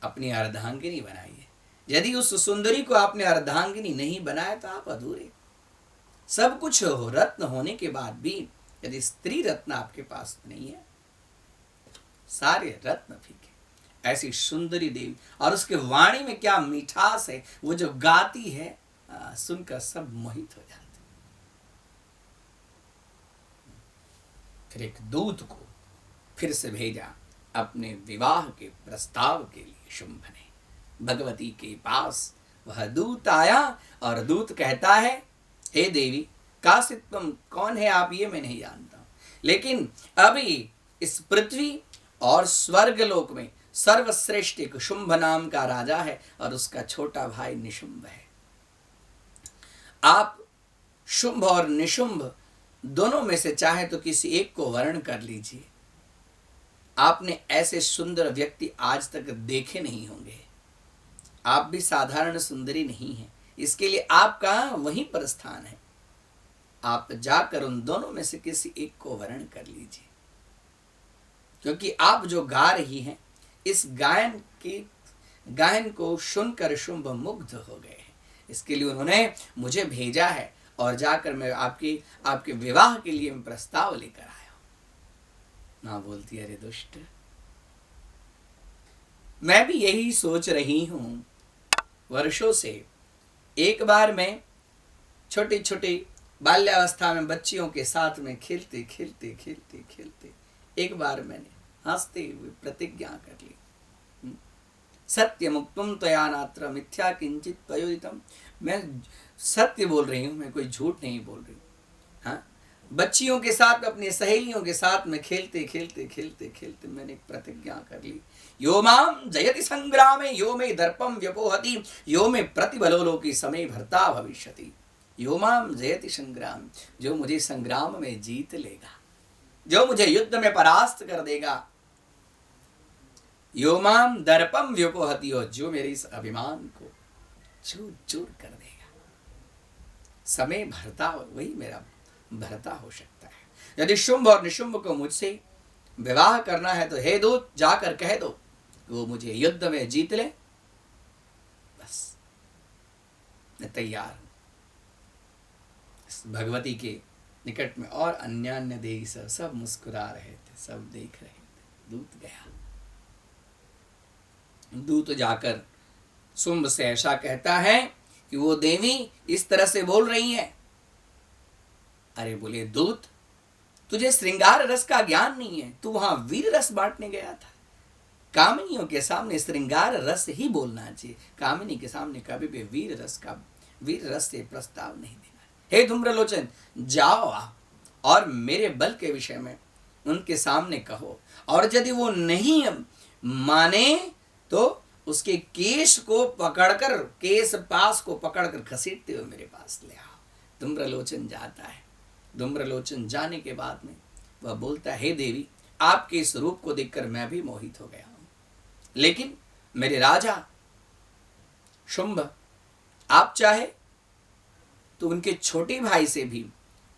अपनी अर्धांगिनी बनाइए। यदि उस सुंदरी को आपने अर्धांगिनी नहीं बनाया तो आप अधूरे। सब कुछ हो, रत्न होने के बाद भी यदि स्त्री रत्न आपके पास नहीं है, सारे रत्न फीके। ऐसी सुंदरी देवी, और उसके वाणी में क्या मिठास है, वो जो गाती है सुनकर सब मोहित हो जाते। फिर एक दूत को फिर से भेजा अपने विवाह के प्रस्ताव के लिए शुंभ ने भगवती के पास। वह दूत आया और दूत कहता है, हे देवी, काशित्वम कौन है आप ये मैं नहीं जानता हूं, लेकिन अभी इस पृथ्वी और स्वर्गलोक में सर्वश्रेष्ठ एक शुंभ नाम का राजा है और उसका छोटा भाई निशुंभ है। आप शुंभ और निशुंभ दोनों में से चाहे तो किसी एक को वर्ण कर लीजिए। आपने ऐसे सुंदर व्यक्ति आज तक देखे नहीं होंगे। आप भी साधारण सुंदरी नहीं हैं, इसके लिए आपका वहीं पर स्थान है। आप जाकर उन दोनों में से किसी एक को वर्ण कर लीजिए, क्योंकि आप जो गा रही हैं इस गायन को सुनकर शुंभ मुग्ध हो गए हैं। इसके लिए उन्होंने मुझे भेजा है और जाकर मैं आपके विवाह के लिए मैं प्रस्ताव लेकर आया हूं। मां बोलती, अरे दुष्ट, मैं भी यही सोच रही हूं वर्षों से। एक बार मैं छोटी छोटी बाल्यावस्था में बच्चियों के साथ में खेलते खेलते एक बार मैंने हंसते हुए प्रतिज्ञा कर ली, सत्य मुक्तम त्वया नात्र मिथ्या किंचित प्रयोजितम। मैं सत्य बोल रही हूँ, मैं कोई झूठ नहीं बोल रही हूँ। हाँ, बच्चियों के साथ, अपनी सहेलियों के साथ में खेलते मैंने एक प्रतिज्ञा कर ली, यो माम जयति संग्रामे यो मे दर्पम व्यपोहति यो मे प्रतिबलोलोकी समय भर्ता भविष्यति। यो माम जयति संग्राम, जो मुझे संग्राम में जीत लेगा, जो मुझे युद्ध में परास्त कर देगा। यो माम दर्पम व्यपोहति, जो मेरे इस अभिमान को चूर चूर कर देगा। समय भरता, वही मेरा भरता हो सकता है। यदि शुंभ और निशुंभ को मुझसे विवाह करना है तो हे दूत, जाकर कह दो वो मुझे युद्ध में जीत ले, बस मैं तैयार हूं। भगवती के निकट में और अन्य देवी सब मुस्कुरा रहे थे, सब देख रहे थे। दूत गया, दूत जाकर शुंभ से ऐसा कहता है कि वो देवी इस तरह से बोल रही है। अरे बोले दूत, तुझे श्रृंगार रस का ज्ञान नहीं है, तू वहां वीर रस बांटने गया था। कामिनियों के सामने श्रृंगार रस ही बोलना चाहिए, कामिनी के सामने कभी भी वीर रस से प्रस्ताव नहीं देना। हे धूम्रलोचन, जाओ आप और मेरे बल के विषय में उनके सामने कहो, और यदि वो नहीं माने तो उसके केश पास को पकड़कर घसीटते हुए मेरे पास ले आओ। धूम्रलोचन जाता है। धूम्रलोचन जाने के बाद में वह बोलता है, हे देवी, आपके इस रूप को देखकर मैं भी मोहित हो गया हूं, लेकिन मेरे राजा शुंभ, आप चाहे तो उनके छोटे भाई से भी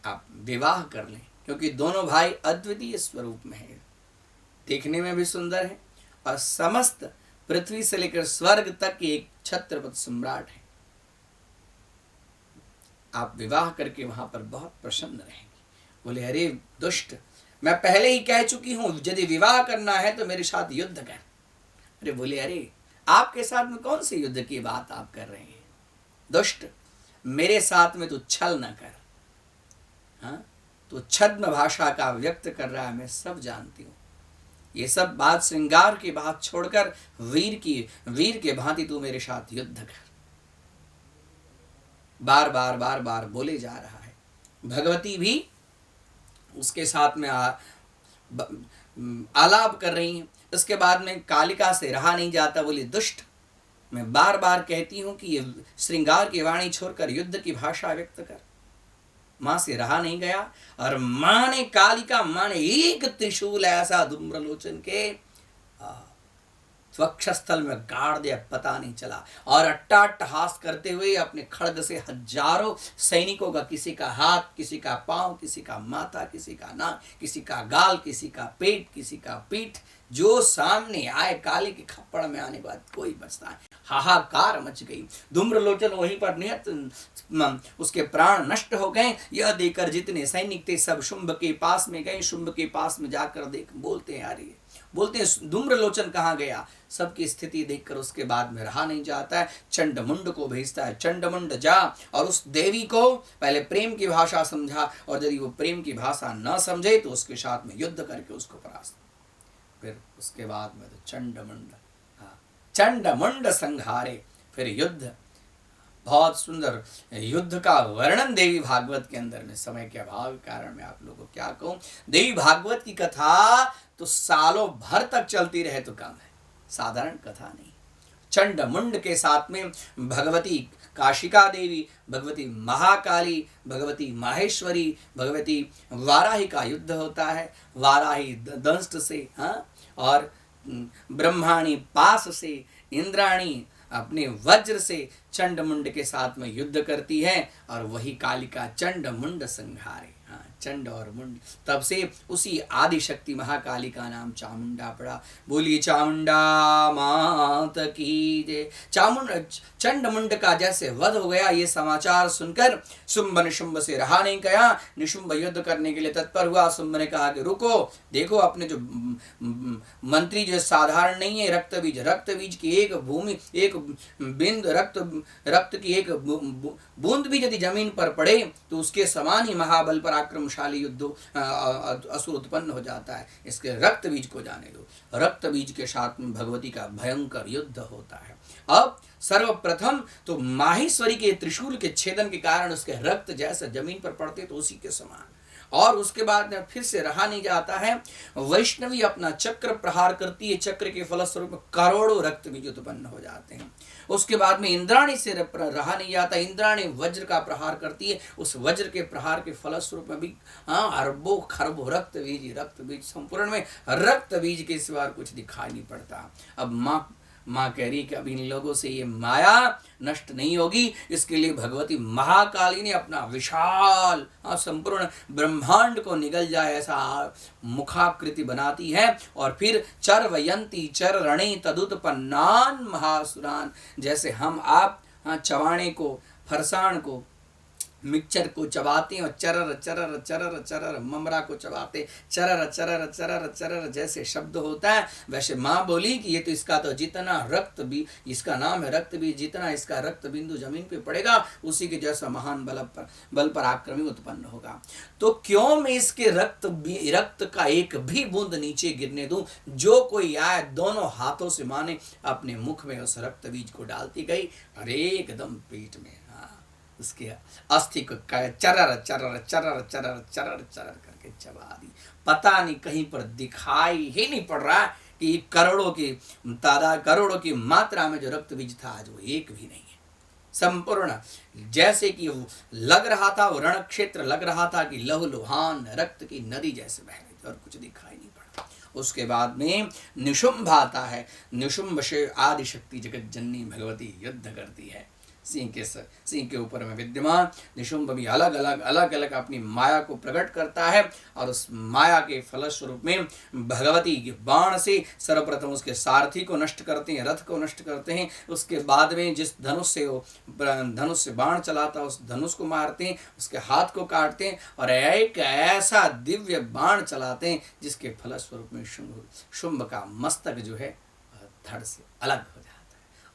आप विवाह कर लें, क्योंकि दोनों भाई अद्वितीय स्वरूप में हैं, देखने में भी सुंदर है और समस्त पृथ्वी से लेकर स्वर्ग तक के एक छत्रपति सम्राट है। आप विवाह करके वहां पर बहुत प्रसन्न रहेंगे। बोले, अरे दुष्ट, मैं पहले ही कह चुकी हूं, यदि विवाह करना है तो मेरे साथ युद्ध कर। अरे बोले, अरे आपके साथ में कौन से युद्ध की बात आप कर रहे हैं? दुष्ट, मेरे साथ में तू छल न कर। हाँ, तो छद्म भाषा का व्यक्त कर रहा है, मैं सब जानती हूं। ये सब बात, श्रृंगार की बात छोड़कर वीर के भांति तू मेरे साथ युद्ध कर। बार बार बोले जा रहा है। भगवती भी उसके साथ में आलाप कर रही है। उसके बाद में कालिका से रहा नहीं जाता। बोली, दुष्ट, मैं बार बार कहती हूं कि ये श्रृंगार की वाणी छोड़कर युद्ध की भाषा व्यक्त कर। मां से रहा नहीं गया और कालिका मां ने एक त्रिशूल ऐसा धूम्रलोचन के वक्षस्थल में गाड़ दिया, पता नहीं चला, और अट्टहास करते हुए अपने खड्ग से हजारों सैनिकों का, किसी का हाथ, किसी का पांव, किसी का माथा, किसी का नाक, किसी का गाल, किसी का पेट, किसी का पीठ, जो सामने आए काली के खप्पड़ में आने के बाद कोई बचता है। हाहाकार मच गई। धूम्रलोचन वहीं पर निहत उसके प्राण नष्ट हो गए। यह देखकर जितने सैनिक थे सब शुंभ के पास में गए। शुंभ के पास में जाकर बोलते हैं, धूम्रलोचन कहाँ गया? सबकी स्थिति देखकर उसके बाद में रहा नहीं जाता है, चंडमुंड को भेजता है। चंडमुंड जा और उस देवी को पहले प्रेम की भाषा समझा, और यदि वो प्रेम की भाषा न समझे तो उसके साथ में युद्ध करके उसको परास्त। फिर उसके बाद में तो चंडमुंड संहारे। फिर युद्ध, बहुत सुंदर युद्ध का वर्णन देवी भागवत के अंदर में, समय के अभाव के कारण मैं आप लोगों को क्या कहूं। देवी भागवत की कथा तो सालों भर तक चलती रहे तो कम है, साधारण कथा नहीं। चंडमुंड के साथ में भगवती काशिका देवी, भगवती महाकाली, भगवती माहेश्वरी, भगवती वाराही का युद्ध होता है। वाराही दंष्ट से, हाँ, और ब्रह्माणी पास से, इंद्राणी अपने वज्र से चंडमुंड के साथ में युद्ध करती है, और वही कालिका चंडमुंड संहारे। हाँ, चंड और मुंड, तब से उसी आदि शक्ति महाकाली का नाम चामुंडा पड़ा। बोलिए चामुंडा मात की जय। चंडमुंड का जैसे वध हो गया, ये समाचार सुनकर शुंभ निशुंभ से रहा नहीं गया। निशुंभ युद्ध करने के लिए तत्पर हुआ। शुंभ ने कहा कि रुको, देखो अपने जो मंत्री जो साधारण नहीं है, रक्त बीज की एक भूमि, एक बिंद रक्त की एक बूंद भी यदि जमीन पर पड़े तो उसके समान ही महाबल पराक्रमशाली युद्ध असुर उत्पन्न हो जाता है। इसके रक्त बीज को जाने दो। रक्त बीज के साथ में भगवती का भयंकर युद्ध होता है। अब सर्वप्रथम तो माहेश्वरी के त्रिशूल के छेदन के कारण उसके रक्त जैसे जमीन पर पड़ते तो उसी के समान, और उसके बाद में फिर से रहा नहीं जाता है। वैष्णवी अपना चक्र प्रहार करती है, चक्र के फलस्वरूप करोड़ों रक्त बीज उत्पन्न हो जाते हैं। उसके बाद में इंद्राणी से रहा नहीं जाता, इंद्राणी वज्र का प्रहार करती है, उस वज्र के प्रहार के फलस्वरूप में भी अरबों खरबों रक्त बीज संपूर्ण में रक्त बीज के सिवा कुछ दिखाई नहीं पड़ता। अब माँ कह रही कि अब इन लोगों से ये माया नष्ट नहीं होगी, इसके लिए भगवती महाकाली ने अपना विशाल संपूर्ण ब्रह्मांड को निगल जाए ऐसा मुखाकृति बनाती है, और फिर चरवयंती चररणे तदुत्पन्नान महासुरान। जैसे हम आप चवाणे को, फरसाण को मिक्सचर को चबाते हैं और चरर चरर चरर चरर, ममरा को चबाते चरर चरर चरर चरर जैसे शब्द होता है, वैसे माँ बोली कि ये तो इसका तो जितना रक्त भी, इसका नाम है रक्त भी, जितना इसका रक्त बिंदु जमीन पे पड़ेगा उसी के जैसा महान बल पर आक्रमी उत्पन्न होगा। तो क्यों मैं इसके रक्त का एक भी बूंद नीचे गिरने दूं? जो कोई आए दोनों हाथों से माने अपने मुख में उस रक्त बीज को डालती गई और एकदम पेट में उसके अस्थि को चरर चरर चरर चरर चरर चरर करके चबा दी। पता नहीं कहीं पर दिखाई ही नहीं पड़ रहा कि करोड़ों की तादाद, करोड़ों की मात्रा में जो रक्त बीज था आज वो एक भी नहीं है। संपूर्ण जैसे कि लग रहा था, वो रण क्षेत्र लग रहा था कि लहूलुहान रक्त की नदी जैसे बह रही थी और कुछ दिखाई नहीं पड़ा। उसके बाद में निशुंभ आता है। निशुंभ से आदि शक्ति जगत जननी भगवती युद्ध करती है। सिंह के ऊपर में विद्यमान निशुंभ भी अलग अलग अपनी माया को प्रकट करता है और उस माया के फलस्वरूप में भगवती के बाण से सर्वप्रथम उसके सारथी को नष्ट करते हैं, रथ को नष्ट करते हैं। उसके बाद में जिस धनुष से बाण चलाता है उस धनुष को मारते हैं, उसके हाथ को काटते हैं और एक ऐसा दिव्य बाण चलाते हैं जिसके फलस्वरूप में शुंभ का मस्तक जो है धड़ से अलग हो जाता है।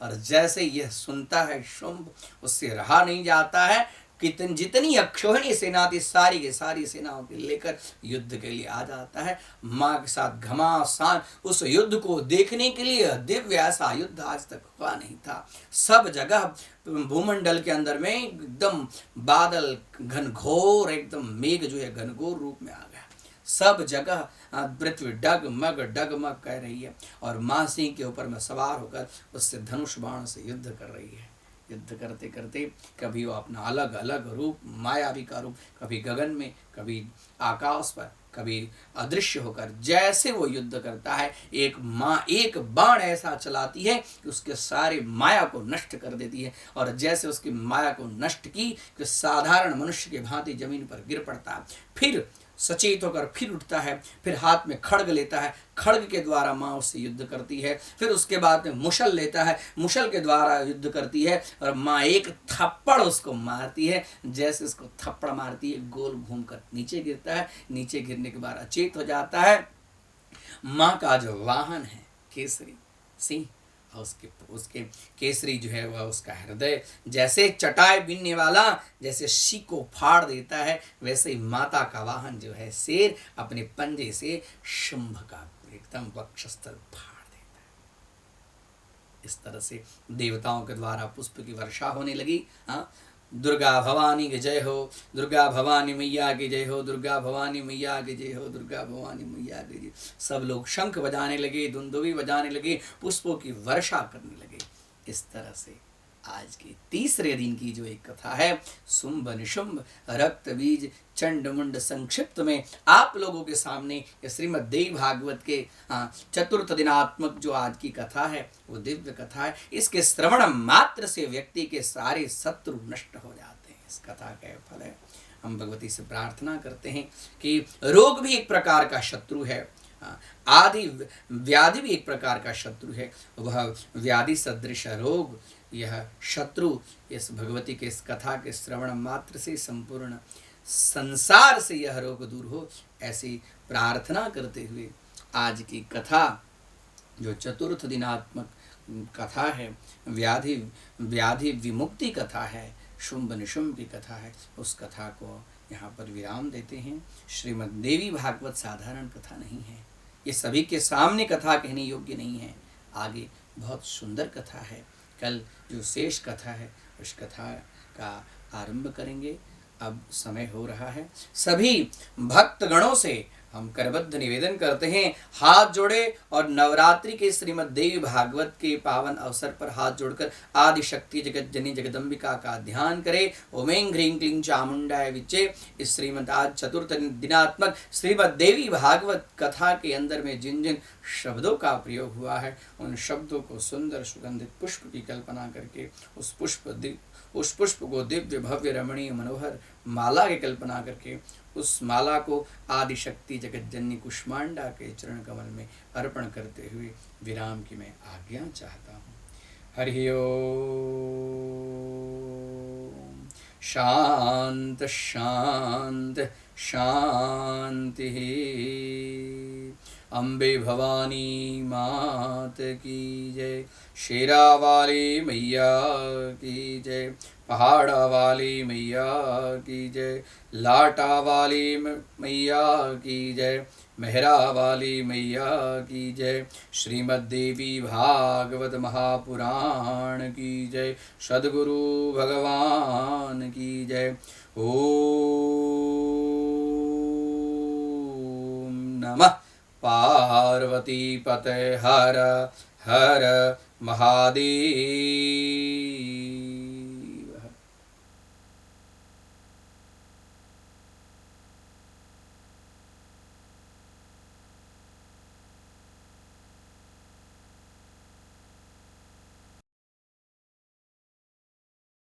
और जैसे यह सुनता है शुंभ, उससे रहा नहीं जाता है। जितनी अक्षोहिणी सेना थी सारी की सारी सेनाओं को लेकर युद्ध के लिए आ जाता है। माँ के साथ घमासान उस युद्ध को देखने के लिए, दिव्य ऐसा युद्ध आज तक हुआ नहीं था। सब जगह भूमंडल के अंदर में एकदम बादल घनघोर, एकदम मेघ जो है घनघोर रूप में आ गया। सब जगह पृथ्वी डगमग डगमग कह रही है और माँ सिंह के ऊपर में सवार होकर उससे धनुष बाण से युद्ध कर रही है। युद्ध करते करते कभी वो अपना अलग अलग रूप, मायावी का रूप, कभी गगन में, कभी आकाश पर, कभी अदृश्य होकर जैसे वो युद्ध करता है, एक बाण ऐसा चलाती है कि उसके सारे माया को नष्ट कर देती है। और जैसे उसकी माया को नष्ट की कि साधारण मनुष्य के भांति जमीन पर गिर पड़ता है, फिर सचेत होकर फिर उठता है, फिर हाथ में खड्ग लेता है, खड्ग के द्वारा माँ उससे युद्ध करती है। फिर उसके बाद में मुशल लेता है, मुशल के द्वारा युद्ध करती है और माँ एक थप्पड़ उसको मारती है। जैसे उसको थप्पड़ मारती है गोल घूमकर नीचे गिरता है, नीचे गिरने के बाद अचेत हो जाता है। माँ का जो वाहन है केसरी सिंह, उसके केसरी जो है वह उसका हृदय जैसे चटाई बीनने वाला जैसे सी को फाड़ देता है, वैसे ही माता का वाहन जो है शेर अपने पंजे से शुंभ का एकदम वक्षस्थल फाड़ देता है। इस तरह से देवताओं के द्वारा पुष्प की वर्षा होने लगी। दुर्गा भवानी की जय हो, दुर्गा भवानी मैया की जय हो, दुर्गा भवानी मैया की जय हो, दुर्गा भवानी मैया की जय। सब लोग शंख बजाने लगे, दुंदुभी बजाने लगे, पुष्पों की वर्षा करने लगे। इस तरह से आज के तीसरे दिन की जो एक कथा है शुंभ निशुंभ रक्त बीज चंड मुंड, संक्षिप्त में आप लोगों के सामने श्रीमद् देवी भागवत के चतुर्थ दिनात्मक जो आज की कथा है वो दिव्य कथा है। इसके श्रवण मात्र से व्यक्ति के सारे शत्रु नष्ट हो जाते हैं। इस कथा का फल है। हम भगवती से प्रार्थना करते हैं कि रोग भी एक प्रकार का शत्रु है, आदि व्याधि भी एक प्रकार का शत्रु है। वह व्याधि सदृश रोग, यह शत्रु इस भगवती के इस कथा के श्रवण मात्र से संपूर्ण संसार से यह रोग दूर हो, ऐसी प्रार्थना करते हुए आज की कथा जो चतुर्थ दिनात्मक कथा है, व्याधि विमुक्ति कथा है, शुंभ निशुंभ की कथा है, उस कथा को यहाँ पर विराम देते हैं। श्रीमद् देवी भागवत साधारण कथा नहीं है, ये सभी के सामने कथा कहने योग्य नहीं है। आगे बहुत सुंदर कथा है। कल जो शेष कथा है उस कथा का आरंभ करेंगे। अब समय हो रहा है। सभी भक्त गणों से हम करबद्ध निवेदन करते हैं, हाथ जोड़े और नवरात्रि के श्रीमद् देवी भागवत के पावन अवसर पर हाथ जोड़कर आदि शक्ति जगत जननी जगदम्बिका का ध्यान करें। ओम ऐं ह्रीं क्लीं चामुंडाय विच्चे। इस श्रीमद् आज चतुर्थ दिनात्मक श्रीमद् देवी भागवत कथा के अंदर में जिन जिन शब्दों का प्रयोग हुआ है उन शब्दों को सुंदर सुगंधित पुष्प की कल्पना करके उस पुष्प को दिव्य भव्य रमणीय मनोहर माला की कल्पना करके उस माला को आदि शक्ति जगत जननी कुष्मांडा के चरण कमल में अर्पण करते हुए विराम की मैं आज्ञा चाहता हूँ। हरि ओम। शांत शांत शांति। अम्बे भवानी मात की जय, शेरा वाली मैया की जय, पहाड़ा वाली मैया की जय, लाटा वाली मैया की जय, मेहरा वाली मैया की जय, श्रीमद् देवी भागवत महापुराण की जय, सद्गुरु भगवान की जय। ओम नमः पार्वती पते, हर हर महादेव।